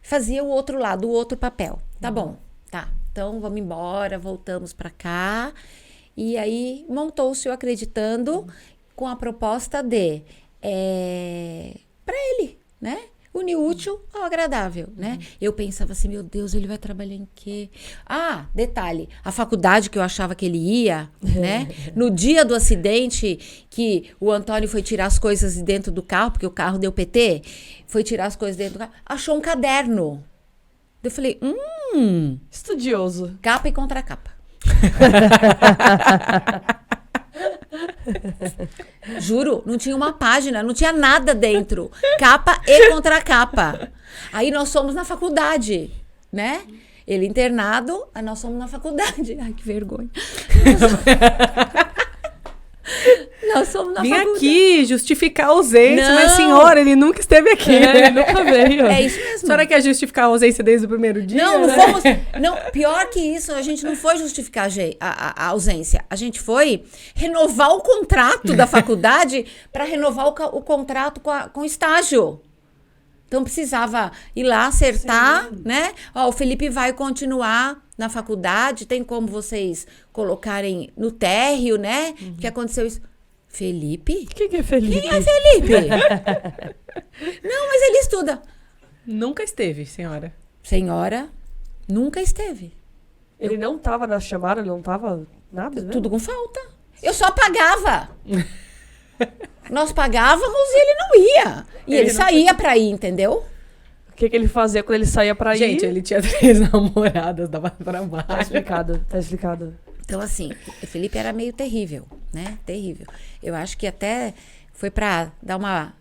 fazia o outro lado, o outro papel. Tá bom, tá. Então, vamos embora, voltamos para cá. E aí, montou-se o Acreditando com a proposta de... para ele, né? Unir o útil ao agradável, né? Eu pensava assim, meu Deus, ele vai trabalhar em quê? Detalhe, a faculdade que eu achava que ele ia, né? No dia do acidente, que o Antônio foi tirar as coisas de dentro do carro, porque o carro deu PT, foi tirar as coisas dentro do carro, achou um caderno. Eu falei, Estudioso. capa e contracapa. Juro, não tinha uma página, não tinha nada dentro. Capa e contracapa. Aí nós fomos na faculdade, né? Ele internado, aí nós fomos na faculdade. Ai, que vergonha. Nós fomos na Vim faculdade. aqui justificar a ausência, Não. mas senhora, ele nunca esteve aqui. Ele nunca veio. É isso A mesmo. senhora quer justificar a ausência desde o primeiro dia? Não né? fomos. Não, pior que isso, a gente não foi justificar a ausência. A gente foi renovar o contrato da faculdade para renovar o contrato com o estágio. Então precisava ir lá acertar, né? O Felipe vai continuar na faculdade, tem como vocês colocarem no térreo, né? Que aconteceu isso. Felipe? Quem que é Felipe? Quem é Felipe? Não, mas ele estuda. Nunca esteve, senhora. Senhora, nunca esteve. Ele não tava na chamada, ele não tava nada, né? Tudo com falta. Eu só pagava. Nós pagávamos e ele não ia. E ele saía pra ir, entendeu? O que ele fazia quando ele saía pra ir? Gente, ele tinha 3 namoradas, dava pra Tá baixo. explicado, tá explicado. Então, assim, o Felipe era meio terrível, né? Terrível. Eu acho que até foi pra dar uma...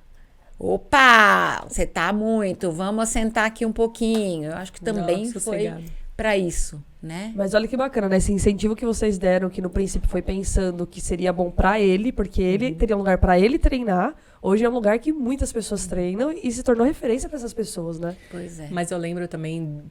Opa, você tá muito, vamos sentar aqui um pouquinho. Eu acho que também Nossa, foi sossegado. pra isso, né? Mas olha que bacana, né? Esse incentivo que vocês deram, que no princípio foi pensando que seria bom pra ele, porque ele teria um lugar pra ele treinar. Hoje é um lugar que muitas pessoas treinam e se tornou referência pra essas pessoas, né? Pois é. Mas eu lembro também,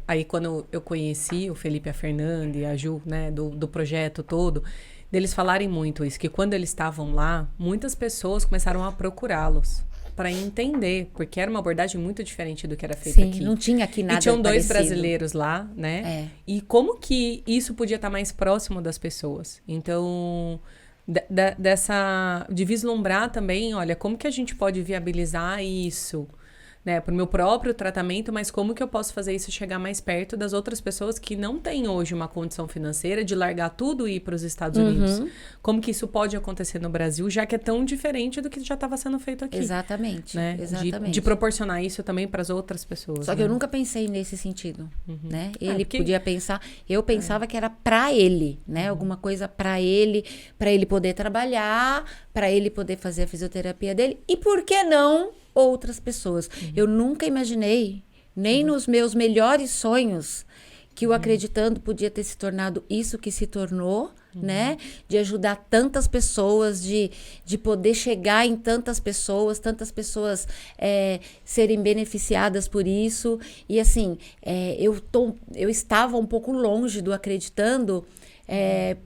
aí quando eu conheci o Felipe, a Fernanda e a Ju, né, do projeto todo, deles falarem muito isso, que quando eles estavam lá, muitas pessoas começaram a procurá-los para entender, porque era uma abordagem muito diferente do que era feito Sim, aqui. não tinha aqui nada E tinham 2 parecido. brasileiros lá, né? É. E como que isso podia estar mais próximo das pessoas? Então, de vislumbrar também, olha, como que a gente pode viabilizar isso, né, para o meu próprio tratamento, mas como que eu posso fazer isso chegar mais perto das outras pessoas que não têm hoje uma condição financeira de largar tudo e ir para os Estados Unidos? Como que isso pode acontecer no Brasil, já que é tão diferente do que já estava sendo feito aqui? Exatamente, Né? exatamente. De proporcionar isso também para as outras pessoas. Só que né? eu nunca pensei nesse sentido, né? Ele porque- podia pensar, eu pensava que era pra ele, né? Alguma coisa pra ele poder trabalhar, pra ele poder fazer a fisioterapia dele e por que não outras pessoas. Eu nunca imaginei, nem nos meus melhores sonhos, que o Acreditando podia ter se tornado isso que se tornou, né? De ajudar tantas pessoas, de poder chegar em tantas pessoas serem beneficiadas por isso. E assim, eu estava um pouco longe do Acreditando,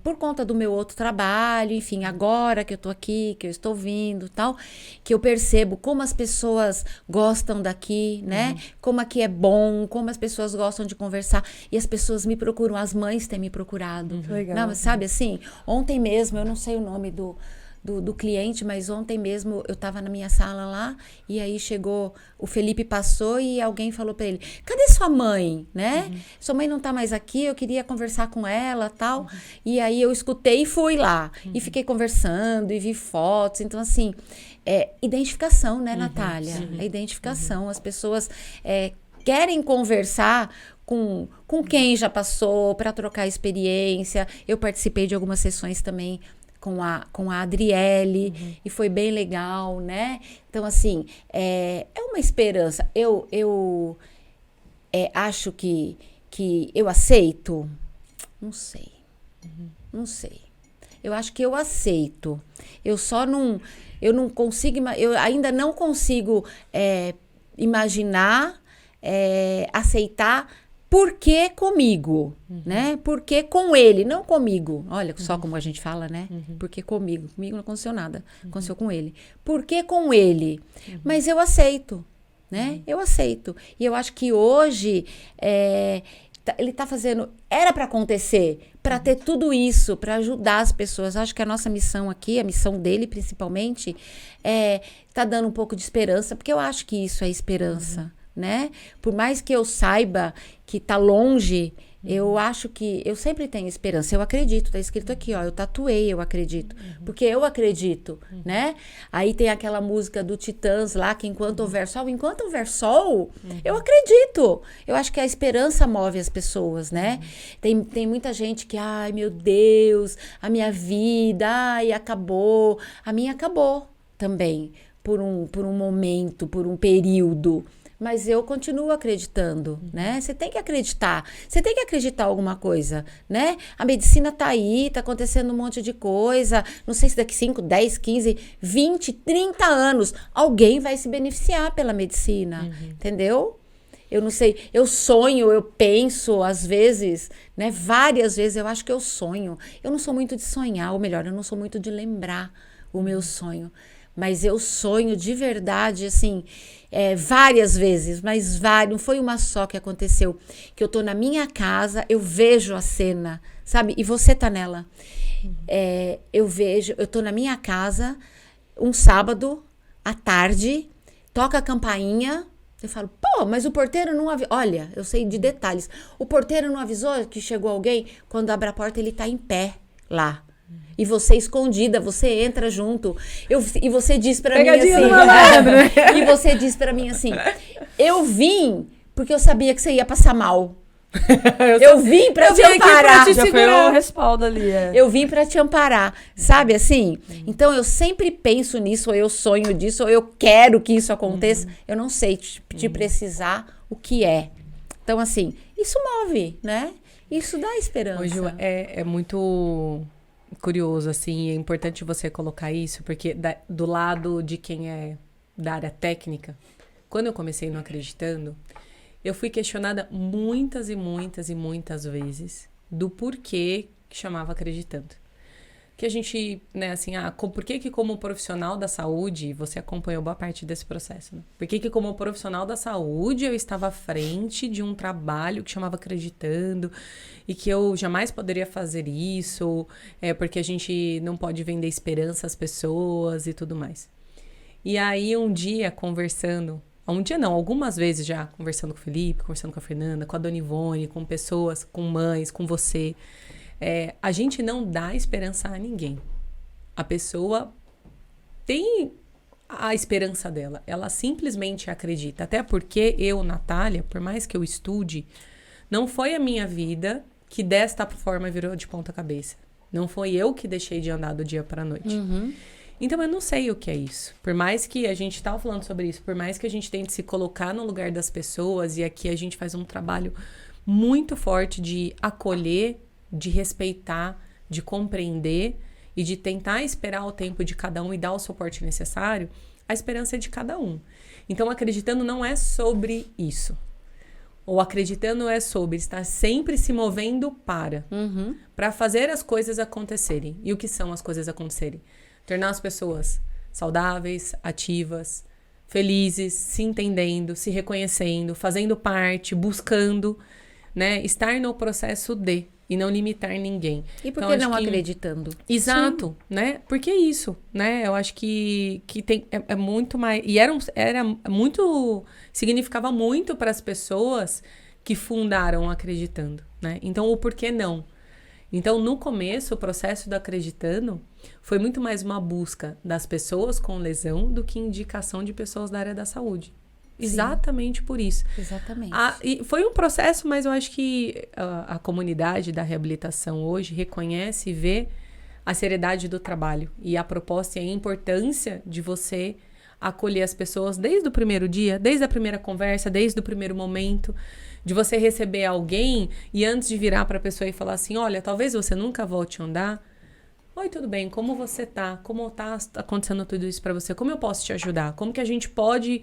por conta do meu outro trabalho, enfim, agora que eu tô aqui, que eu estou vindo tal, que eu percebo como as pessoas gostam daqui, né? Como aqui é bom, como as pessoas gostam de conversar e as pessoas me procuram, as mães têm me procurado. Legal. Não, mas sabe assim, ontem mesmo, eu não sei o nome do cliente, mas ontem mesmo eu tava na minha sala lá e aí chegou, o Felipe passou e alguém falou pra ele, cadê sua mãe, né? Sua mãe não tá mais aqui, eu queria conversar com ela, tal. E aí eu escutei e fui lá e fiquei conversando e vi fotos, então assim, identificação, né, Natália? É identificação, as pessoas querem conversar com quem já passou, para trocar experiência. Eu participei de algumas sessões também com a Adriele, e foi bem legal, né? Então, assim, é uma esperança. Eu acho que eu aceito? Não sei. Não sei. Eu acho que eu aceito. Eu só não... Eu não consigo... Eu ainda não consigo imaginar, aceitar... Por que comigo, né? Por que com ele, não comigo. Olha só como a gente fala, né? Por que comigo? Comigo não aconteceu nada, aconteceu com ele. Por que com ele? Mas eu aceito, né? Eu aceito. E eu acho que hoje ele tá fazendo... Era para acontecer, para ter tudo isso, para ajudar as pessoas. Acho que a nossa missão aqui, a missão dele principalmente, tá dando um pouco de esperança, porque eu acho que isso é esperança. Né? Por mais que eu saiba que tá longe, eu acho que eu sempre tenho esperança. Eu acredito, tá escrito aqui, ó, eu tatuei, eu acredito, porque eu acredito, né? Aí tem aquela música do Titãs lá, que enquanto houver sol, eu acredito. Eu acho que a esperança move as pessoas, né? Tem muita gente que, ai, meu Deus, a minha vida, ai, acabou. A minha acabou também, por um momento, por um período. Mas eu continuo acreditando, né? Você tem que acreditar. Você tem que acreditar em alguma coisa, né? A medicina tá aí, tá acontecendo um monte de coisa. Não sei se daqui 5, 10, 15, 20, 30 anos alguém vai se beneficiar pela medicina, entendeu? Eu não sei, eu sonho, eu penso, às vezes, né? Várias vezes eu acho que eu sonho. Eu não sou muito de sonhar, ou melhor, eu não sou muito de lembrar o meu sonho. Mas eu sonho de verdade, assim, várias vezes, mas não foi uma só que aconteceu. Que eu tô na minha casa, eu vejo a cena, sabe? E você tá nela. Eu tô na minha casa, um sábado, à tarde, toca a campainha, eu falo, pô, mas o porteiro não avisou. Olha, eu sei de detalhes. O porteiro não avisou que chegou alguém? Quando abre a porta, ele tá em pé lá. E você escondida, você entra junto. E você diz pra mim Pegadinha assim... do malandro, né? E você diz pra mim assim, eu vim porque eu sabia que você ia passar mal. Eu vim pra te amparar. Já foi o respaldo ali, Eu vim pra te amparar, sabe assim? Então eu sempre penso nisso, ou eu sonho disso, ou eu quero que isso aconteça. Eu não sei te precisar o que é. Então assim, isso move, né? Isso dá esperança. Hoje é muito curioso, assim, é importante você colocar isso, porque do lado de quem é da área técnica, quando eu comecei não acreditando, eu fui questionada muitas e muitas e muitas vezes do porquê que chamava acreditando. Que a gente, né, assim, por que como profissional da saúde, você acompanhou boa parte desse processo, né? Por que como profissional da saúde eu estava à frente de um trabalho que chamava acreditando e que eu jamais poderia fazer isso, porque a gente não pode vender esperança às pessoas e tudo mais. E aí um dia conversando, algumas vezes já, conversando com o Felipe, conversando com a Fernanda, com a Dona Ivone, com pessoas, com mães, com você, a gente não dá esperança a ninguém. A pessoa tem a esperança dela, ela simplesmente acredita. Até porque eu, Natália, por mais que eu estude, não foi a minha vida que desta forma virou de ponta cabeça. Não foi eu que deixei de andar do dia para a noite. Então, eu não sei o que é isso. Por mais que a gente estava falando sobre isso, por mais que a gente tente se colocar no lugar das pessoas, e aqui a gente faz um trabalho muito forte de acolher, de respeitar, de compreender e de tentar esperar o tempo de cada um e dar o suporte necessário, a esperança é de cada um. Então, acreditando não é sobre isso. Ou acreditando é sobre estar sempre se movendo para fazer as coisas acontecerem. E o que são as coisas acontecerem? Tornar as pessoas saudáveis, ativas, felizes, se entendendo, se reconhecendo, fazendo parte, buscando, né? Estar no processo de e não limitar ninguém. E por que não acreditando? Exato, né? Porque é isso, né? Eu acho que tem, é muito mais... E era muito... Significava muito para as pessoas que fundaram acreditando, né? Então, o porquê não? Então, no começo, o processo do acreditando foi muito mais uma busca das pessoas com lesão do que indicação de pessoas da área da saúde. Sim. Exatamente por isso. Exatamente. E foi um processo, mas eu acho que a comunidade da reabilitação hoje reconhece e vê a seriedade do trabalho e a proposta e a importância de você acolher as pessoas desde o primeiro dia, desde a primeira conversa, desde o primeiro momento, de você receber alguém e antes de virar para a pessoa e falar assim, olha, talvez você nunca volte a andar. Oi, tudo bem? Como você tá? Como tá acontecendo tudo isso para você? Como eu posso te ajudar? Como que a gente pode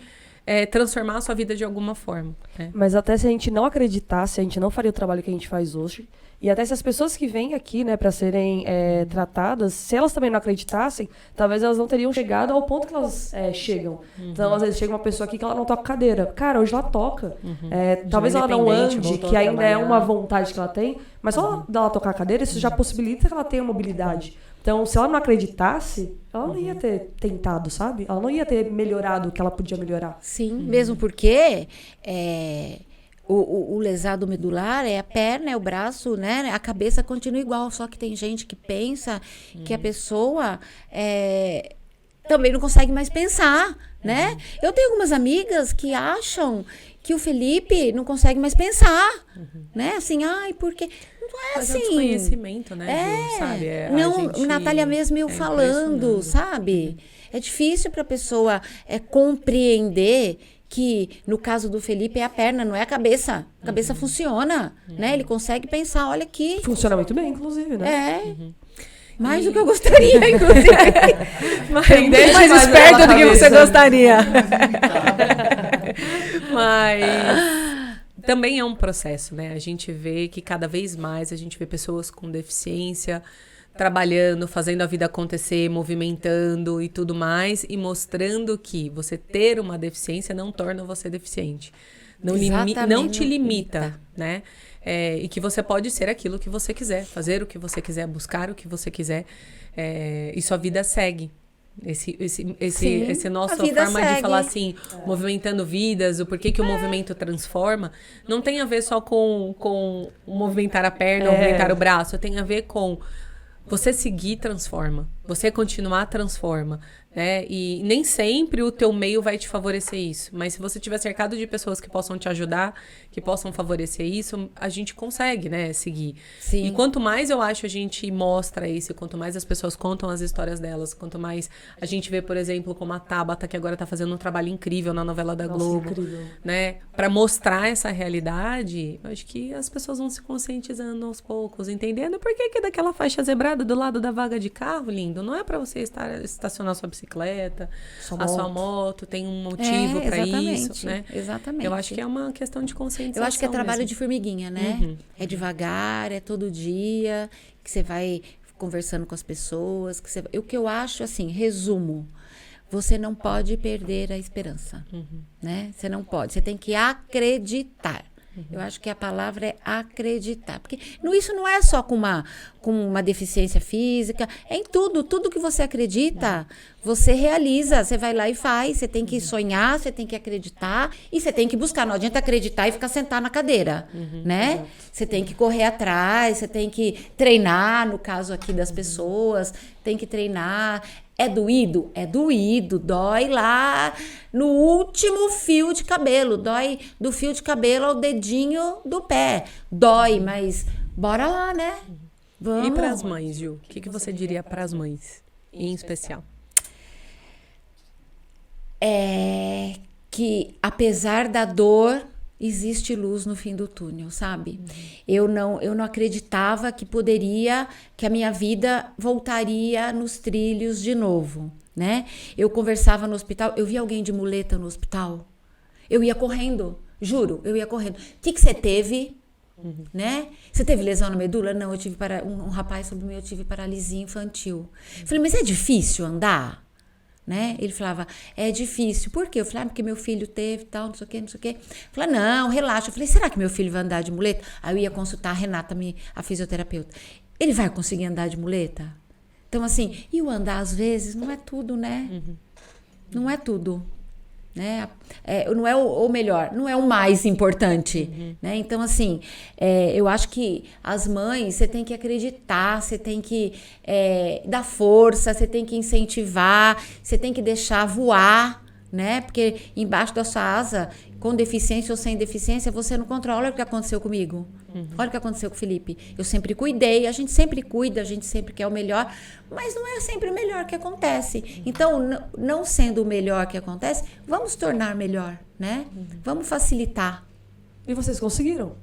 transformar a sua vida de alguma forma? Né? Mas até se a gente não acreditasse, a gente não faria o trabalho que a gente faz hoje. E até se as pessoas que vêm aqui, né, para serem tratadas, se elas também não acreditassem, talvez elas não teriam chegado ao ponto que elas chegam. Então, às vezes, chega uma pessoa aqui que ela não toca cadeira. Cara, hoje ela toca. Talvez ela não ande, que ainda é uma vontade que ela tem, mas só dela tocar a cadeira, isso já possibilita que ela tenha mobilidade. Então, se ela não acreditasse, ela não ia ter tentado, sabe? Ela não ia ter melhorado o que ela podia melhorar. Sim, mesmo porque... O lesado medular é a perna, é o braço, né? A cabeça continua igual, só que tem gente que pensa que a pessoa também não consegue mais pensar, né? Eu tenho algumas amigas que acham que o Felipe não consegue mais pensar, né? Assim, porque não é mas assim. É um desconhecimento, né, Ju, sabe? Não, Natália mesmo eu falando, sabe? É difícil para a pessoa compreender que, no caso do Felipe, é a perna, não é a cabeça. A cabeça funciona, né? Ele consegue pensar, olha aqui. Funciona muito bem, inclusive, né? Mais do que eu gostaria, inclusive. Bem mais esperto do que você gostaria. Mas também é um processo, né? A gente vê que cada vez mais a gente vê pessoas com deficiência trabalhando, fazendo a vida acontecer, movimentando e tudo mais, e mostrando que você ter uma deficiência não torna você deficiente. Não te limita, né? E que você pode ser aquilo que você quiser, fazer o que você quiser, buscar o que você quiser, e sua vida segue. Esse nossa forma de falar assim, movimentando vidas, o porquê que o movimento transforma, não tem a ver só com movimentar a perna, movimentar o braço, tem a ver com Você seguir transforma. Você continuar transforma. Né? E nem sempre o teu meio vai te favorecer isso. Mas se você estiver cercado de pessoas que possam te ajudar, que possam favorecer isso, a gente consegue, né, seguir. Sim. E quanto mais eu acho a gente mostra isso, quanto mais as pessoas contam as histórias delas, quanto mais a gente vê, por exemplo, como a Tabata, que agora tá fazendo um trabalho incrível na novela da Globo, incrível. né? Pra mostrar essa realidade, eu acho que as pessoas vão se conscientizando aos poucos, entendendo por que daquela faixa zebrada do lado da vaga de carro, lindo, não é pra você estacionar sua bicicleta, sua moto, tem um motivo pra isso, né? Exatamente. Eu acho que é uma questão de conscientização. Eu acho que é trabalho mesmo. de formiguinha, né? É devagar, é todo dia, que você vai conversando com as pessoas. O que eu acho, assim, resumo, você não pode perder a esperança, né? Você não pode, você tem que acreditar. Eu acho que a palavra é acreditar. Porque isso não é só com uma deficiência física, é em tudo que você acredita, você realiza, você vai lá e faz, você tem que sonhar, você tem que acreditar e você tem que buscar. Não adianta acreditar e ficar sentado na cadeira, né? Exato. Você tem que correr atrás, você tem que treinar, no caso aqui das pessoas, tem que treinar. É doído? É doído, dói lá no último fio de cabelo, dói do fio de cabelo ao dedinho do pé, dói, mas bora lá, né? Vamos. E para as mães, Ju? O que você diria para as mães, em especial? É que, apesar da dor, existe luz no fim do túnel, sabe? Eu não acreditava que a minha vida voltaria nos trilhos de novo, né? Eu conversava no hospital, eu vi alguém de muleta no hospital, eu ia correndo, juro, eu ia correndo. O que você teve? Né? Você teve lesão na medula? Não, eu tive um rapaz sobre mim, eu tive paralisia infantil. Falei, mas é difícil andar? Né? Ele falava, é difícil. Por quê? Eu falei, porque meu filho teve tal, não sei o quê, não sei o quê. Eu falei, não, relaxa. Eu falei, será que meu filho vai andar de muleta? Aí eu ia consultar a Renata, a fisioterapeuta. Ele vai conseguir andar de muleta? Então, assim, e o andar, às vezes, não é tudo, né? Não é tudo. Né? Não é o melhor, não é o mais importante, né? Então, assim, eu acho que as mães, você tem que acreditar, você tem que dar força, você tem que incentivar, você tem que deixar voar, né? Porque embaixo da sua asa, com deficiência ou sem deficiência, você não controla. Olha o que aconteceu comigo. Olha o que aconteceu com o Felipe. Eu sempre cuidei, a gente sempre cuida, a gente sempre quer o melhor, mas não é sempre o melhor que acontece. Então, não sendo o melhor que acontece, vamos tornar melhor, né? Vamos facilitar. E vocês conseguiram?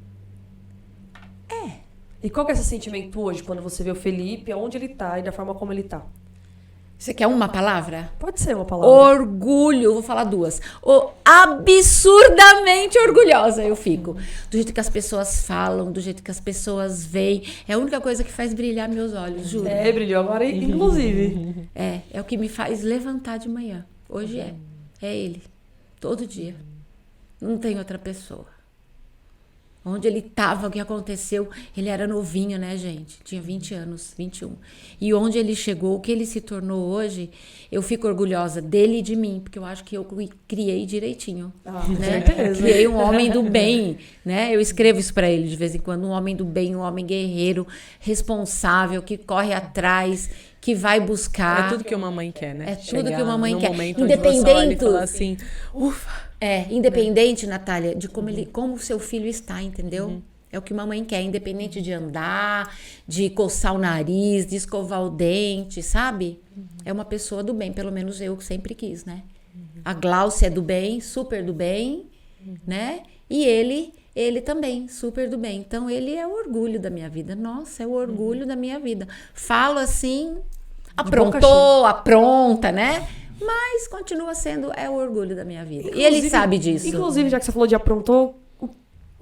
E qual que é esse sentimento hoje, quando você vê o Felipe, aonde ele tá e da forma como ele tá? Você quer uma palavra? Pode ser uma palavra. Orgulho, vou falar duas. Absurdamente orgulhosa eu fico. Do jeito que as pessoas falam, do jeito que as pessoas veem. É a única coisa que faz brilhar meus olhos, juro. Brilhou agora, inclusive. É o que me faz levantar de manhã. Hoje é ele. Todo dia. Não tem outra pessoa. Onde ele estava, o que aconteceu, ele era novinho, né, gente? Tinha 20 anos, 21. E onde ele chegou, o que ele se tornou hoje, eu fico orgulhosa dele e de mim, porque eu acho que eu criei direitinho. Né? Criei um homem do bem, né? Eu escrevo isso para ele de vez em quando, um homem do bem, um homem guerreiro, responsável, que corre atrás, que vai buscar. É tudo que uma mãe quer, né? É tudo que uma mãe quer. Independente. Falar assim, ufa. Independente, Natália, de como o seu filho está, entendeu? É o que uma mãe quer, independente de andar, de coçar o nariz, de escovar o dente, sabe? É uma pessoa do bem, pelo menos eu que sempre quis, né? A Gláucia é do bem, super do bem, né? E ele também, super do bem. Então, ele é o orgulho da minha vida. Nossa, é o orgulho da minha vida. Falo assim, apronta, né? Mas continua sendo, o orgulho da minha vida. E ele sabe disso. Inclusive, já que você falou de aprontou,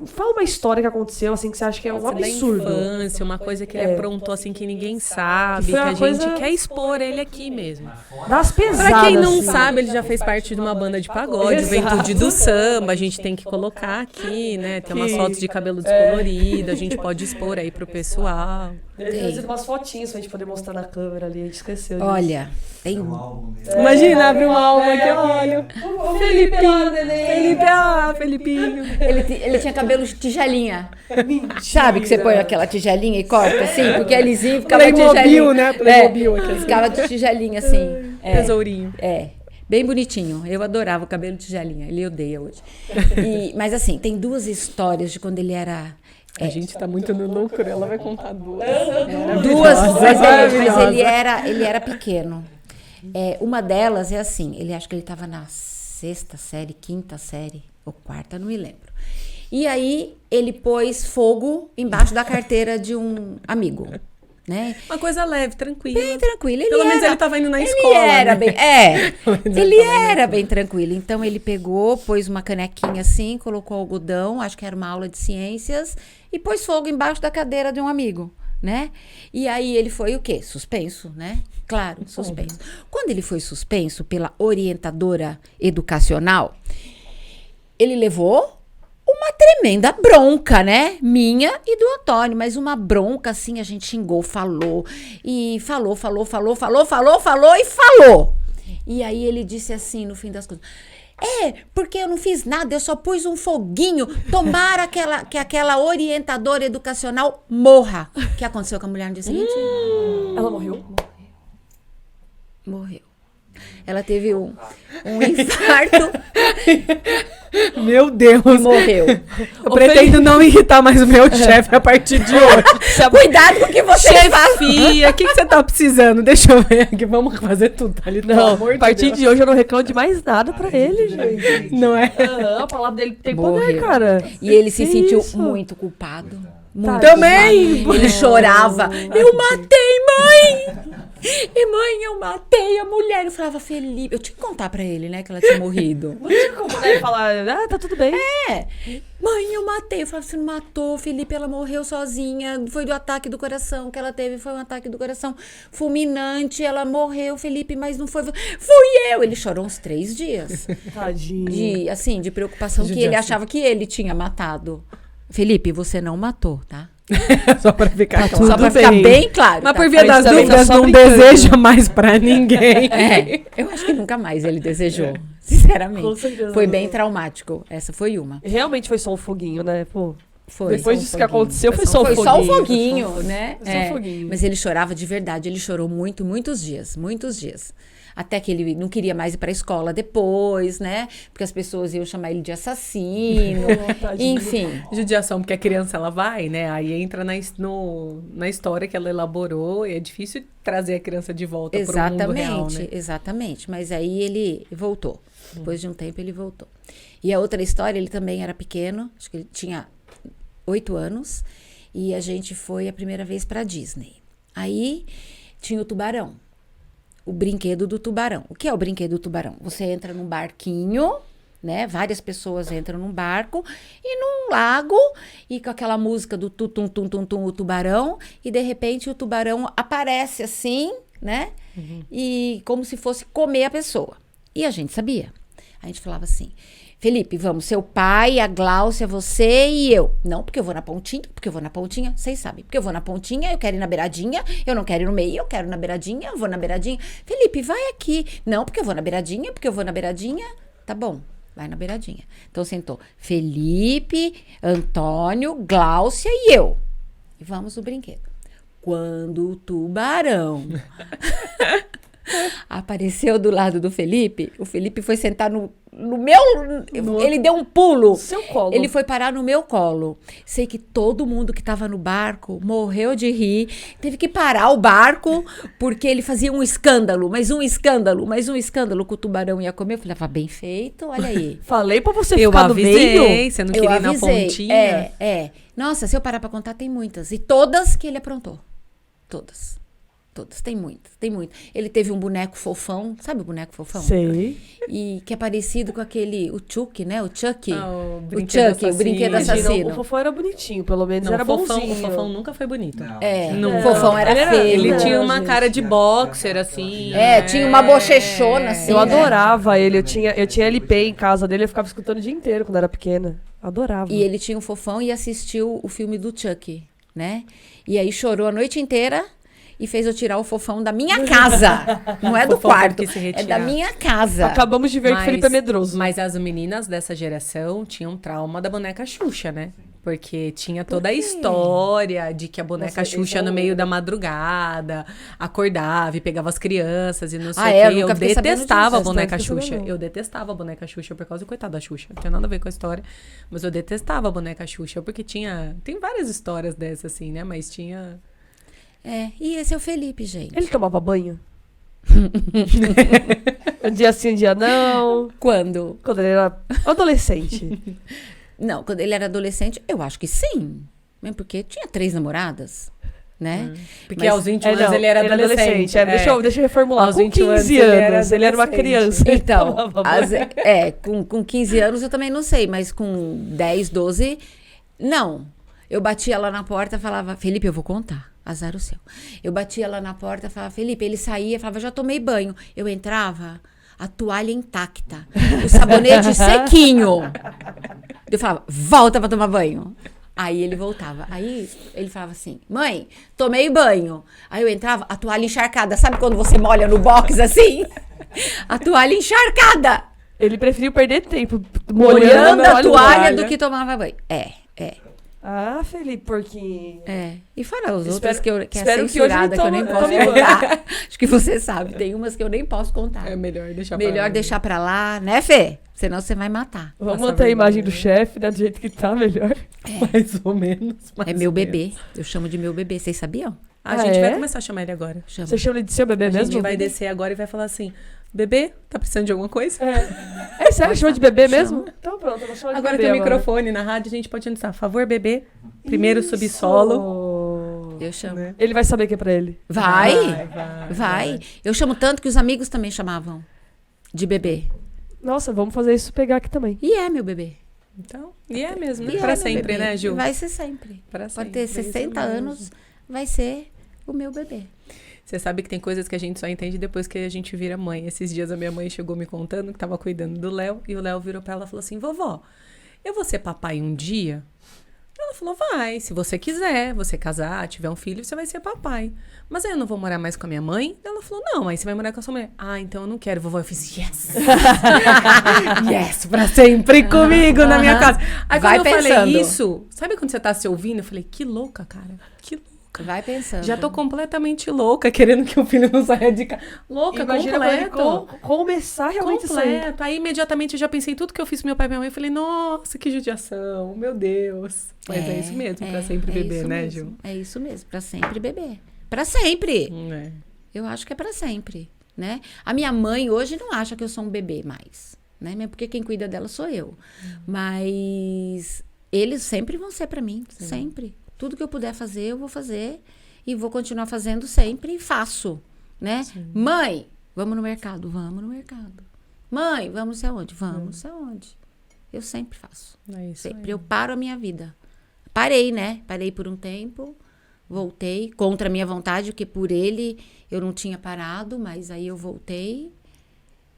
fala uma história que aconteceu, assim, que você acha que é um absurdo. Da infância, uma coisa que ele aprontou, assim, que ninguém sabe, que a gente quer expor ele aqui mesmo. Das pesadas. Pra quem não sabe, ele já fez parte de uma banda de pagode, Juventude do Samba, a gente tem que colocar aqui, né? Tem umas fotos de cabelo descolorido, a gente pode expor aí pro pessoal. Ele tem umas fotinhas pra gente poder mostrar na câmera ali, a gente esqueceu disso. Olha, Tem É um álbum dele. Imagina, abre um álbum aqui, olha. O Felipinho, neném. Felipinho. Ele tinha cabelo tigelinha. Sabe que você põe aquela tigelinha e corta assim? Porque é lisinho, ficava Playmobil, tigelinha. né? Playmobil aqui, assim. Ficava de tigelinha assim. Tesourinho. Bem bonitinho. Eu adorava o cabelo tigelinha. Ele odeia hoje. Mas assim, tem duas histórias de quando ele era... A gente tá muito no lucro, ela vai contar duas. Duas, mas maravilhosa. ele era pequeno. Uma delas é assim, ele acho que ele estava na 6ª série, 5ª série, ou 4ª, não me lembro. E aí ele pôs fogo embaixo da carteira de um amigo, né? Uma coisa leve, tranquila. Bem tranquilo. Pelo menos ele tava indo na escola, Ele era né? bem, ele era bem tranquilo. Então ele pegou, pôs uma canequinha assim, colocou algodão, acho que era uma aula de ciências, e pôs fogo embaixo da cadeira de um amigo, né? E aí ele foi o quê? Suspenso, né? Claro, suspenso. Quando ele foi suspenso pela orientadora educacional, ele levou uma tremenda bronca, né? Minha e do Antônio, mas uma bronca assim, a gente xingou, falou. E aí ele disse assim, no fim das contas, porque eu não fiz nada, eu só pus um foguinho, tomara que aquela orientadora educacional morra. O que aconteceu com a mulher no dia seguinte? Ela morreu? Morreu. Ela teve um infarto Meu Deus. e morreu. Eu pretendo não irritar mais o meu chefe a partir de hoje. Cuidado com o que você faz. Chefia, o que você tá precisando? Deixa eu ver aqui. Vamos fazer tudo, tá ali? Não, a partir de hoje eu não reclamo de mais nada pra ele, gente. Não é? A palavra dele tem poder, Morreu. cara. E ele se Que sentiu isso? muito culpado. Muito Também! culpado. Ele chorava. Eu matei, mãe! E mãe, eu matei a mulher. Eu falava, Felipe, eu tinha que contar pra ele, né, que ela tinha morrido. Não tinha como né, falar, tá tudo bem. Mãe, eu matei. Eu falava, você não matou, Felipe, ela morreu sozinha. Foi do ataque do coração que ela teve. Foi um ataque do coração fulminante. Ela morreu, Felipe, mas não foi. Fui eu. Ele chorou uns 3 dias. Tadinho. De preocupação que ele achava que ele tinha matado. Felipe, você não matou, tá? Só pra ficar claro. Só pra ficar bem claro. Mas tá? por via das também tá dúvidas, só não brincando. deseja mais pra ninguém. Eu acho que nunca mais ele desejou. Sinceramente. Com certeza. Foi bem traumático. Essa foi uma. Realmente foi só um foguinho, né? Pô. Foi. Depois Só um disso que foguinho. aconteceu, foi só um Foi foguinho. só um foguinho, né? Foi só um foguinho. Mas ele chorava de verdade. Ele chorou muito, muitos dias. Muitos dias. Até que ele não queria mais ir pra escola depois, né? Porque as pessoas iam chamar ele de assassino. Tadinho. Enfim. Judiação, porque a criança, ela vai, né? Aí entra na história que ela elaborou e é difícil trazer a criança de volta pro mundo real, né? Exatamente. Mas aí ele voltou. Depois de um tempo, ele voltou. E a outra história, ele também era pequeno. Acho que ele tinha 8 anos. E a gente foi a primeira vez pra Disney. Aí tinha o tubarão. O brinquedo do tubarão. O que é o brinquedo do tubarão? Você entra num barquinho, né? Várias pessoas entram num barco e num lago e com aquela música do tum tum tum tum o tubarão e de repente o tubarão aparece assim, né? E como se fosse comer a pessoa. E a gente sabia. A gente falava assim: Felipe, vamos, seu pai, a Gláucia, você e eu. Não, porque eu vou na pontinha, porque eu vou na pontinha, vocês sabem. Porque eu vou na pontinha, eu quero ir na beiradinha, eu não quero ir no meio, eu quero ir na beiradinha, eu vou na beiradinha. Felipe, vai aqui. Não, porque eu vou na beiradinha, porque eu vou na beiradinha. Tá bom, vai na beiradinha. Então sentou Felipe, Antônio, Gláucia e eu. E vamos no brinquedo. Quando o tubarão apareceu do lado do Felipe, o Felipe foi sentar no meu... Ele deu um pulo. Seu colo. Ele foi parar no meu colo. Sei que todo mundo que tava no barco morreu de rir. Teve que parar o barco, porque ele fazia um escândalo, mais um escândalo, mais um escândalo que o tubarão ia comer. Eu falei, bem feito, olha aí. Falei pra você Eu ficar no meio. avisei, você não queria ir na pontinha. Nossa, se eu parar pra contar, tem muitas. E todas que ele aprontou. Todas. Todas. Tem muitas, tem muito. Ele teve um boneco fofão. Sabe o boneco fofão? Sei. E que é parecido com aquele... O Chuck, né? O Chuck. O O Chuck, o brinquedo Imagina, assassino. o fofão era bonitinho, pelo menos Não, era o fofão, bonzinho. o fofão nunca foi bonito. Não. O fofão era feio. Ele tinha Não, uma gente, cara de boxer, assim. Tinha uma bochechona, assim. Eu né? adorava ele, eu tinha LP em casa dele, eu ficava escutando o dia inteiro quando era pequena. Adorava. E ele tinha um fofão e assistiu o filme do Chuck, né? E aí chorou a noite inteira e fez eu tirar o fofão da minha casa. Não é do Fofão quarto, teve que se é retirar. da minha casa. Acabamos de ver que o Felipe é medroso. Mas as meninas dessa geração tinham trauma da boneca Xuxa, né? Porque tinha toda a história de que a boneca Nossa, Xuxa esse é no um- meio da madrugada acordava e pegava as crianças e não sei Ah, o é? Eu quê. Eu nunca fiquei sabendo detestava a disso. boneca Essa história Xuxa. não. Eu detestava a boneca Xuxa por causa do coitado da Xuxa. Não tem nada a ver com a história. Mas eu detestava a boneca Xuxa porque tinha... Tem várias histórias dessas, assim, né? Mas tinha... E esse é o Felipe, gente. Ele tomava banho? Um dia sim, um dia não. Quando? Quando ele era adolescente. Não, quando ele era adolescente, eu acho que sim. Mesmo porque tinha 3 namoradas, né? Porque Mas- aos 21 anos não, ele era adolescente. Deixa eu reformular. Aos Com 21 anos 15 ele era anos, ele era uma adolescente. criança. ele Então, tomava banho. com 15 anos eu também não sei, mas com 10, 12, não. Eu batia lá na porta e falava, Felipe, eu vou contar. Azar o seu. Eu batia lá na porta e falava, Felipe, ele saía, falava, já tomei banho. Eu entrava, a toalha intacta, o sabonete sequinho. Eu falava, volta pra tomar banho. Aí ele voltava. Aí ele falava assim, mãe, tomei banho. Aí eu entrava, a toalha encharcada. Sabe quando você molha no box assim? A toalha encharcada. Ele preferiu perder tempo Molhando a olha, toalha do que tomava banho. Ah, Felipe, porque... E fora as Espero- outras que é espero que hoje censurada, ele que eu nem tome posso banho. contar. Acho que você sabe, tem umas que eu nem posso contar. É melhor deixar pra Melhor lá. deixar pra lá, né, Fê? Senão você vai matar. Vamos Nossa, manter a imagem do vergonha. chefe, né? Do jeito que tá, melhor. Mais ou menos. É mais meu ou bebê. menos. Eu chamo de meu bebê. Vocês sabiam? A Ah, gente é? vai começar a chamar ele agora. Chamo. Você chama ele de seu bebê A mesmo? gente vai descer agora e vai falar assim, bebê, tá precisando de alguma coisa? É sério? Chama de bebê Chama. mesmo? Então pronto, eu vou chamar de Agora bebê tem o microfone na rádio, a gente pode anunciar. Favor, bebê. Primeiro subsolo. Eu chamo. Né? Ele vai saber que é pra ele. Vai. Eu chamo tanto que os amigos também chamavam de bebê. Nossa, vamos fazer isso pegar aqui também. E é meu bebê. Então, e é mesmo, né? E é Pra meu sempre, bebê. né, Ju? Vai ser sempre. Pra Pode sempre, ter isso 60 mesmo. anos, vai ser o meu bebê. Você sabe que tem coisas que a gente só entende depois que a gente vira mãe. Esses dias a minha mãe chegou me contando que tava cuidando do Léo, e o Léo virou pra ela e falou assim, vovó, eu vou ser papai um dia? Ela falou, vai, se você quiser, você casar, tiver um filho, você vai ser papai. Mas aí eu não vou morar mais com a minha mãe? Ela falou, não, aí você vai morar com a sua mulher. Ah, então eu não quero, vovó. Eu fiz, yes! Yes, pra sempre comigo na minha casa. Aí Vai quando eu pensando. falei isso, sabe quando você tá se ouvindo? Eu falei, que louca, cara, que louca. Vai pensando. Já tô completamente louca, querendo que o filho não saia de casa. Louca, Imagina quando ele completo. começar realmente a sair. Completo. Aí, imediatamente, eu já pensei em tudo que eu fiz pro meu pai e minha mãe. Eu falei, nossa, que judiação, meu Deus. Mas é isso mesmo, pra sempre beber, isso né, mesmo, Ju? É isso mesmo, pra sempre beber. Pra sempre. É. Eu acho que é pra sempre, né? A minha mãe hoje não acha que eu sou um bebê mais, né? Mesmo porque quem cuida dela sou eu. Mas eles sempre vão ser pra mim, sempre. Tudo que eu puder fazer, eu vou fazer e vou continuar fazendo sempre e faço, né? Mãe, vamos no mercado, vamos no mercado. Mãe, vamos não sei aonde, vamos não sei aonde. Eu sempre faço. É isso Sempre. aí. Eu paro a minha vida. Parei, né? Parei por um tempo, voltei contra a minha vontade, porque por ele eu não tinha parado, mas aí eu voltei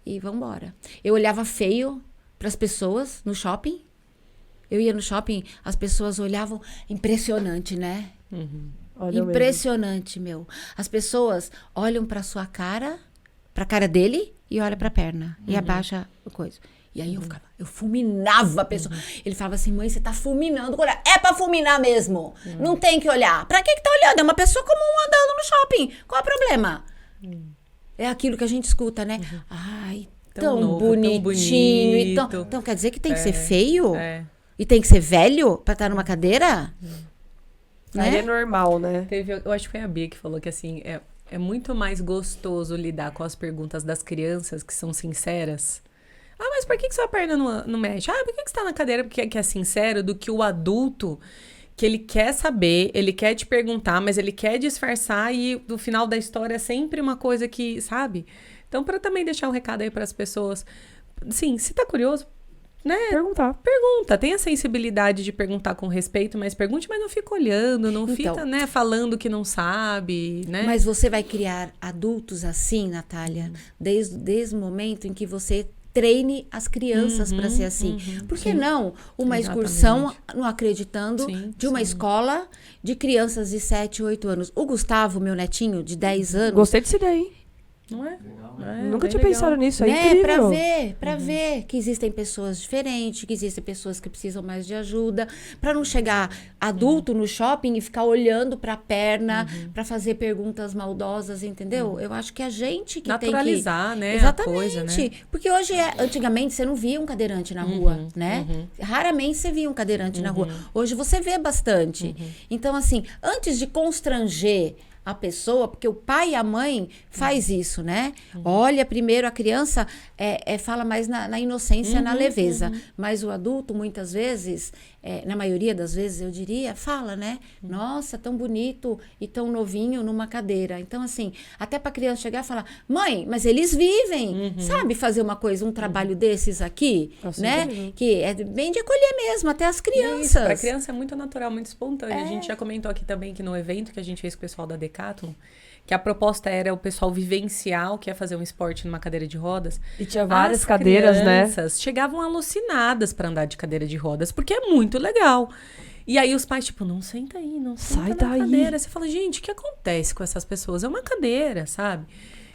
e vambora. Eu olhava feio para as pessoas no shopping. Eu ia no shopping, as pessoas olhavam, impressionante, né? Olha mesmo. Impressionante, meu. As pessoas olham pra sua cara, pra cara dele e olham pra perna. E abaixa a coisa. E aí eu fulminava a pessoa. Ele falava assim, mãe, você tá fulminando. Olha, é pra fulminar mesmo. Não tem que olhar. Pra que tá olhando? É uma pessoa comum andando no shopping. Qual é o problema? É aquilo que a gente escuta, né? Ai, Tão tão, novo, tão bonitinho. bonito. Então quer dizer que tem que ser feio? É. E tem que ser velho pra estar numa cadeira? Aí Né? é normal, né? Eu acho que foi a Bia que falou que, assim, é muito mais gostoso lidar com as perguntas das crianças que são sinceras. Ah, mas por que sua perna não mexe? Ah, por que você tá na cadeira porque que é sincero? Do que o adulto, que ele quer saber, ele quer te perguntar, mas ele quer disfarçar e no final da história é sempre uma coisa que, sabe? Então, para também deixar um recado aí para as pessoas, sim, se tá curioso, né? Perguntar. Pergunta, tenha a sensibilidade de perguntar com respeito, mas pergunte, mas não fica olhando, não Então. fica, né, falando que não sabe, né? Mas você vai criar adultos assim, Natália, desde o momento em que você treine as crianças para ser assim. Por que não uma excursão, não acreditando, de uma escola de crianças de 7, 8 anos? O Gustavo, meu netinho, de 10 anos... Gostei dessa ideia, hein? Não é? Nunca tinha pensado nisso, é Né? incrível. Pra ver que existem pessoas diferentes, que existem pessoas que precisam mais de ajuda, para não chegar adulto no shopping e ficar olhando pra perna, pra fazer perguntas maldosas, entendeu? Eu acho que a gente que Naturalizar, tem que... né, a Exatamente. coisa, né? Porque hoje, antigamente, você não via um cadeirante na rua, né? Raramente você via um cadeirante na rua. Hoje você vê bastante. Então, assim, antes de constranger a pessoa, porque o pai e a mãe faz isso, né? Olha, primeiro a criança fala mais na inocência, na leveza. Mas o adulto, muitas vezes, na maioria das vezes, eu diria, fala, né? Nossa, tão bonito e tão novinho numa cadeira. Então, assim, até pra criança chegar e falar, mãe, mas eles vivem, sabe? Fazer uma coisa, um trabalho desses aqui, né? Que é bem de acolher mesmo, até as crianças. Para criança é muito natural, muito espontâneo. A gente já comentou aqui também que no evento que a gente fez com o pessoal da Decathlon, que a proposta era o pessoal vivenciar o que é fazer um esporte numa cadeira de rodas. E tinha várias As cadeiras, né? crianças chegavam alucinadas para andar de cadeira de rodas, porque é muito legal. E aí os pais, tipo, não senta aí, não senta Sai na daí. cadeira. Você fala, gente, o que acontece com essas pessoas? É uma cadeira, sabe?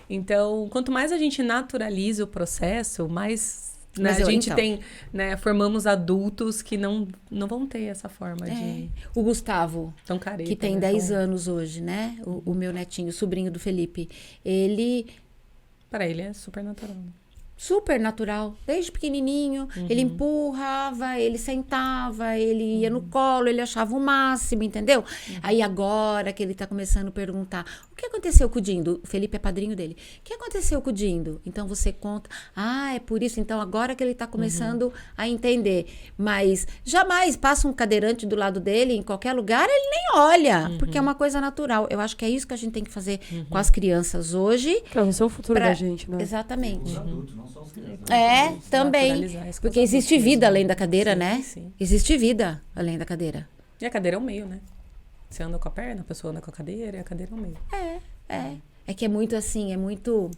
Então, quanto mais a gente naturaliza o processo, mais... Né, Mas a gente então. tem, né, formamos adultos que não vão ter essa forma de O Gustavo, tão careta. que tem né, 10 tão- anos hoje, né? O meu netinho, o sobrinho do Felipe. Ele... Para ele é super natural. Né? Super natural, desde pequenininho, ele empurrava, ele sentava, ele ia no colo, ele achava o máximo, entendeu? Aí agora que ele tá começando a perguntar, o que aconteceu com o Dindo? O Felipe é padrinho dele. O que aconteceu com o Dindo? Então você conta, é por isso, então agora que ele tá começando a entender. Mas jamais passa um cadeirante do lado dele, em qualquer lugar, ele nem olha, porque é uma coisa natural. Eu acho que é isso que a gente tem que fazer com as crianças hoje. Que vão ser o futuro da gente, né? Exatamente. Os adultos, não só os crianças. Também. Naturalizar isso com Porque os existe adultos vida mesmo. além da cadeira, Sim, né? sim. Existe vida além da cadeira. E a cadeira é o meio, né? Você anda com a perna, a pessoa anda com a cadeira, e a cadeira é o meio. É que é muito assim, é muito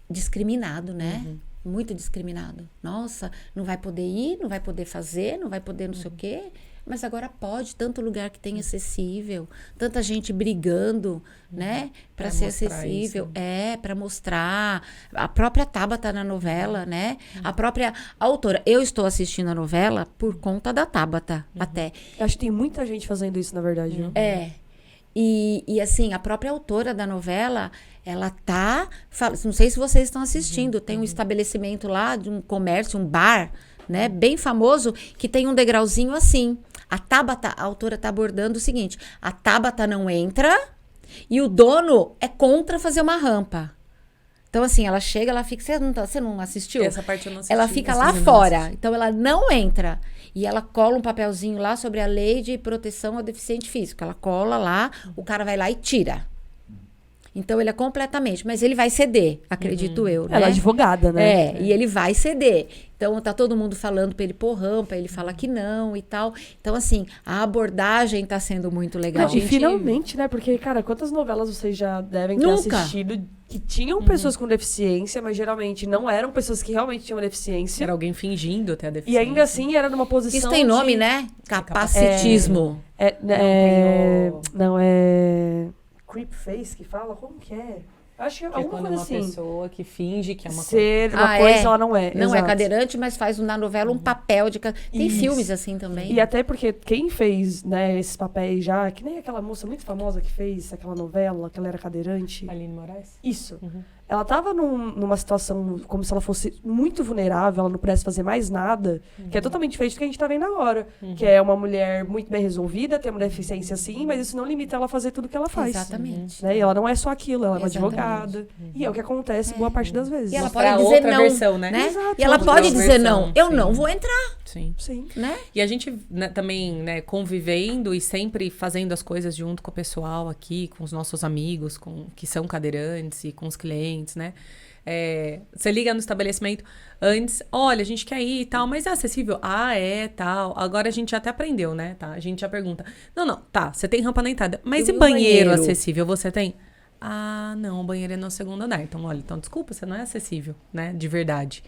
discriminado, né? Muito discriminado. Nossa, não vai poder ir, não vai poder fazer, não vai poder não sei o quê. Mas agora pode, tanto lugar que tem acessível, tanta gente brigando, né? Para Pra ser mostrar acessível. isso. Para mostrar. A própria Tabata na novela, né? A própria autora. Eu estou assistindo a novela por conta da Tabata, até. Acho que tem muita gente fazendo isso, na verdade. Viu? E assim, a própria autora da novela, ela não sei se vocês estão assistindo, tem um estabelecimento lá de um comércio, um bar, né, bem famoso, que tem um degrauzinho assim. A autora tá abordando o seguinte, a Tabata não entra e o dono é contra fazer uma rampa. Então, assim, ela chega, ela fica... Você não assistiu? Essa parte eu não assisti. Ela fica essa lá eu não fora. assisti. Então, ela não entra. E ela cola um papelzinho lá sobre a lei de proteção ao deficiente físico. Ela cola lá, o cara vai lá e tira. Então, ele é completamente... Mas ele vai ceder, acredito eu, né? Ela é advogada, né? E ele vai ceder. Então, tá todo mundo falando pra ele pôr rampa, ele fala que não e tal. Então, assim, a abordagem tá sendo muito legal. Não, e finalmente, né? Porque, cara, quantas novelas vocês já devem ter Nunca. assistido que tinham pessoas com deficiência, mas geralmente não eram pessoas que realmente tinham deficiência. Era alguém fingindo até a E deficiência. ainda assim era numa posição Isso tem nome, de... né? Capacitismo. Não, é... Creep face que fala? Como que é? Acho que é Que é alguma quando é coisa uma assim. pessoa que finge que é uma coisa. Ser uma coisa, ela não é. Não é Exato. cadeirante, mas faz na novela um papel de... Tem Isso. filmes assim também. E até porque quem fez, né, esses papéis já, que nem aquela moça muito famosa que fez aquela novela, que ela era cadeirante. Aline Moraes? Isso. Ela tava numa situação como se ela fosse muito vulnerável, ela não pudesse fazer mais nada, que é totalmente diferente do que a gente tá vendo agora. Que é uma mulher muito bem resolvida, tem uma deficiência sim, mas isso não limita ela a fazer tudo que ela faz. Exatamente. Né? E ela não é só aquilo, ela é uma Exatamente. advogada. E é o que acontece boa parte das vezes. E ela Mostrar pode dizer outra não, versão, né? Exato, E ela outra pode dizer versão, não. Eu sim. não vou entrar, Sim. Sim. né? E a gente né, também, né, convivendo e sempre fazendo as coisas junto com o pessoal aqui, com os nossos amigos, que são cadeirantes e com os clientes, né? Você liga no estabelecimento antes, olha, a gente quer ir e tal, mas é acessível? Tal. Agora a gente até aprendeu, né? Tá? A gente já pergunta. Não, tá, você tem rampa na entrada, mas E e o banheiro banheiro? acessível você tem? Não, o banheiro é no segundo andar. Então, olha, desculpa, você não é acessível, né? De verdade.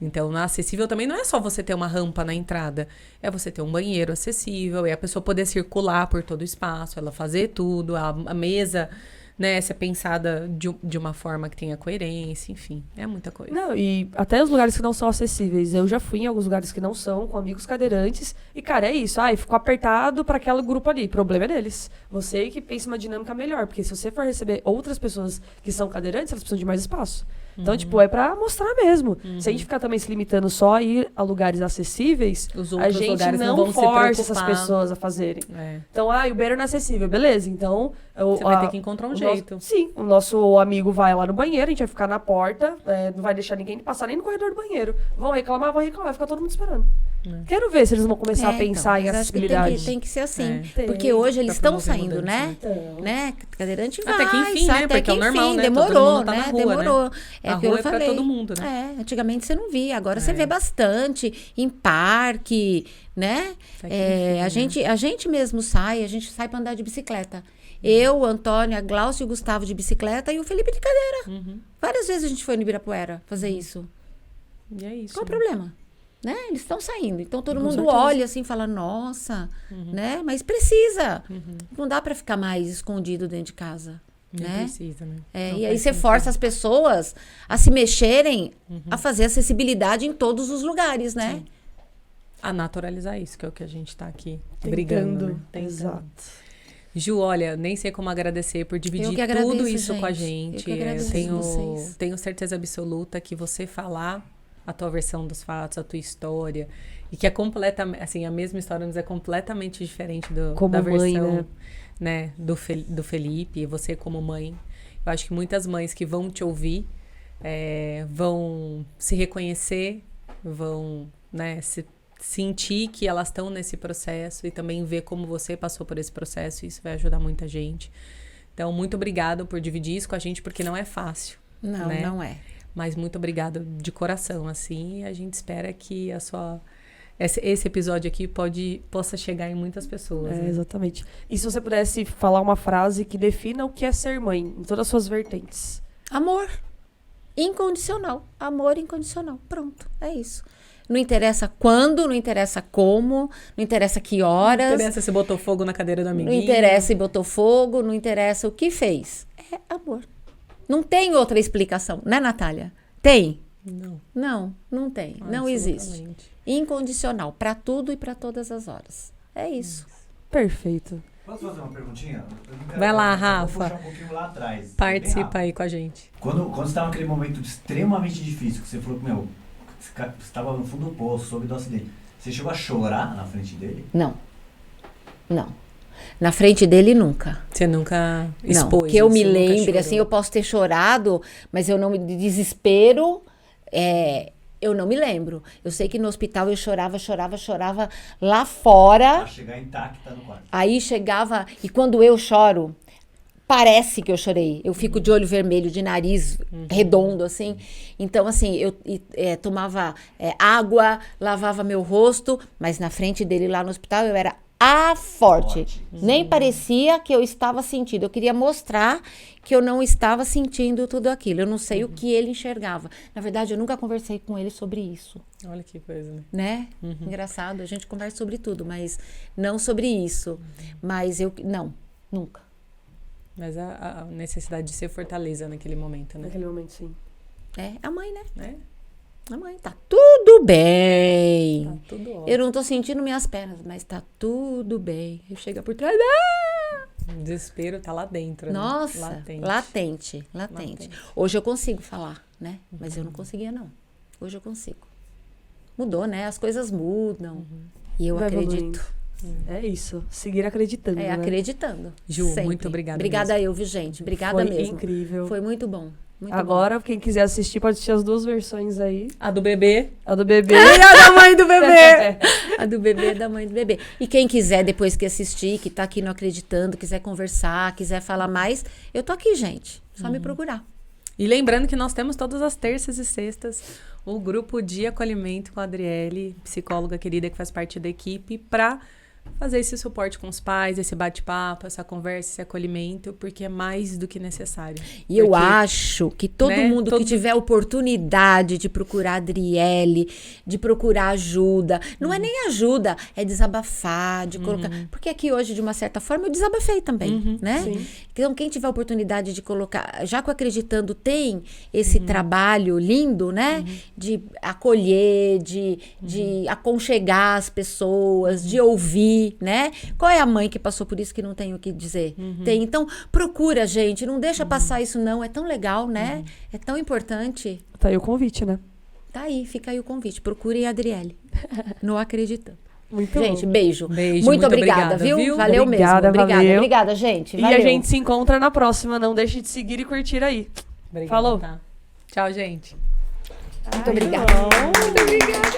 Então, na acessível também não é só você ter uma rampa na entrada, é você ter um banheiro acessível, é a pessoa poder circular por todo o espaço, ela fazer tudo, a mesa, né, ser pensada de uma forma que tenha coerência, enfim, é muita coisa. Não, e até os lugares que não são acessíveis. Eu já fui em alguns lugares que não são, com amigos cadeirantes. E, cara, é isso. Ficou apertado para aquele grupo ali. O problema é deles. Você que pensa uma dinâmica melhor. Porque se você for receber outras pessoas que são cadeirantes, elas precisam de mais espaço. Então, tipo, é pra mostrar mesmo. Se a gente ficar também se limitando só a ir a lugares acessíveis, Os a outros gente lugares não não vão se força essas preocupar. pessoas a fazerem. É. Então, o banheiro não é acessível, beleza. Então, Você vai ter que encontrar um jeito. Sim, o nosso amigo vai lá no banheiro, a gente vai ficar na porta, não vai deixar ninguém passar nem no corredor do banheiro. Vão reclamar, vai ficar todo mundo esperando. Quero ver se eles vão começar a pensar em mas acho que acessibilidade. tem que ser assim. É. Porque hoje eles Pra estão promover saindo, mudança, né? Então, Né? Cadeirante vai, Até que enfim, sai, né? até Porque que é o normal, enfim, né? Todo Demorou, mundo tá na né? rua, né? Demorou. É A o que eu rua é pra falei. todo mundo, né? Antigamente você não via, agora você vê bastante em parque, né? Até que enfim, A gente mesmo sai, a gente sai pra andar de bicicleta. Eu, o Antônio, a Glaucia e o Gustavo de bicicleta e o Felipe de cadeira. Várias vezes a gente foi no Ibirapuera fazer isso. E é isso. Qual o né? problema? Né? Eles estão saindo. Então todo mundo certeza. olha assim e fala, nossa, né? Mas precisa. Não dá pra ficar mais escondido dentro de casa. Não Né? precisa, né? É, Não e aí faz você sentido. força as pessoas a se mexerem, a fazer acessibilidade em todos os lugares, né? A naturalizar isso, que é o que a gente tá aqui Tentando. brigando. Né? Tentando. Exato. Ju, olha, nem sei como agradecer por dividir Eu que agradeço, tudo isso com a gente. Eu gente. que agradeço vocês. Tenho certeza absoluta que você falar a tua versão dos fatos, a tua história, e que é completamente, assim, a mesma história, mas é completamente diferente Como da mãe, versão, né, do Felipe, e você como mãe. Eu acho que muitas mães que vão te ouvir vão se reconhecer, vão, né, sentir que elas estão nesse processo e também ver como você passou por esse processo. Isso vai ajudar muita gente. Então, muito obrigada por dividir isso com a gente, porque não é fácil. Não, né? não é. Mas muito obrigada de coração, assim. E a gente espera que esse episódio aqui possa chegar em muitas pessoas. né? Exatamente. E se você pudesse falar uma frase que defina o que é ser mãe, em todas as suas vertentes? Amor incondicional. Amor incondicional. Pronto, é isso. Não interessa quando, não interessa como, não interessa que horas. Não interessa se botou fogo na cadeira do Não amiguinho. interessa se botou fogo, não interessa o que fez. É amor. Não tem outra explicação, né, Natália? Tem? Não. Não tem. Não existe. Absolutamente. Incondicional, para tudo e para todas as horas. É isso. Perfeito. Posso fazer uma perguntinha? Eu não quero- Vai lá, eu vou Rafa. puxar um pouquinho lá atrás. Bem Participa rápido. aí com a gente. Quando você estava naquele momento extremamente difícil, que você falou que, você estava no fundo do poço, soube do acidente. Você chegou a chorar na frente dele? Não. Na frente dele, nunca. Você nunca Não, expôs. que eu isso, me nunca lembre, chorou. assim, eu posso ter chorado, mas eu não me de desespero, eu não me lembro. Eu sei que no hospital eu chorava lá fora. Pra chegar intacta no quarto. Aí chegava, e quando eu choro, parece que eu chorei. Eu fico de olho vermelho, de nariz redondo, assim. Então, assim, eu tomava água, lavava meu rosto, mas na frente dele lá no hospital eu era forte. Nem parecia que eu estava sentindo. Eu queria mostrar que eu não estava sentindo tudo aquilo. Eu não sei o que ele enxergava. Na verdade, eu nunca conversei com ele sobre isso. Olha que coisa, né? Né? Engraçado, a gente conversa sobre tudo, mas não sobre isso. Mas não, nunca. Mas a necessidade de ser fortaleza naquele momento, né? Naquele momento, sim. É a mãe, né? É, A mãe, tá tudo bem. tá tudo ótimo. Eu não tô sentindo minhas pernas, mas tá tudo bem. Eu chego por trás. O desespero tá lá dentro, né? Nossa, Latente. latente. Hoje eu consigo falar, né? Mas eu não conseguia, não. Hoje eu consigo. Mudou, né? As coisas mudam. E eu Vai acredito. evoluindo. É isso. Seguir acreditando, né? Acreditando. Ju, sempre. muito obrigada Obrigada mesmo. eu, viu, gente? Obrigada Foi mesmo. incrível. Foi muito bom. Muito Agora, quem quiser assistir, pode assistir as duas versões aí. A do bebê. A do bebê. E a da mãe do bebê. bom. A do bebê, da mãe do bebê. E quem quiser, depois que assistir, que tá aqui não acreditando, quiser conversar, quiser falar mais, eu tô aqui, gente. Só me procurar. E lembrando que nós temos todas as terças e sextas o grupo de acolhimento com a Adriele, psicóloga querida que faz parte da equipe, para fazer esse suporte com os pais, esse bate-papo, essa conversa, esse acolhimento, porque é mais do que necessário. E eu Porque, acho que todo né, mundo que tiver oportunidade de procurar a Adriele, de procurar ajuda, não é nem ajuda, é desabafar, de colocar. Porque aqui hoje, de uma certa forma, eu desabafei também, né? Sim. Então, quem tiver oportunidade de colocar, já que o Acreditando tem esse trabalho lindo, né? De acolher, de aconchegar as pessoas, de ouvir, né? Qual é a mãe que passou por isso que não tem o que dizer? Tem. Então, procura, gente. Não deixa passar isso, não. É tão legal, né? É tão importante. Tá aí o convite, né? Tá aí, fica aí o convite. Procurem a Adriele. No Acreditando. Muito Gente, bom. beijo. Beijo, Muito muito obrigada, obrigada, viu? viu? Valeu Obrigada, mesmo. Obrigada, valeu. obrigada, gente. E Valeu. a gente se encontra na próxima. Não deixe de seguir e curtir aí. Obrigada, Falou. tá? Tchau, gente. Muito obrigada. Muito obrigada.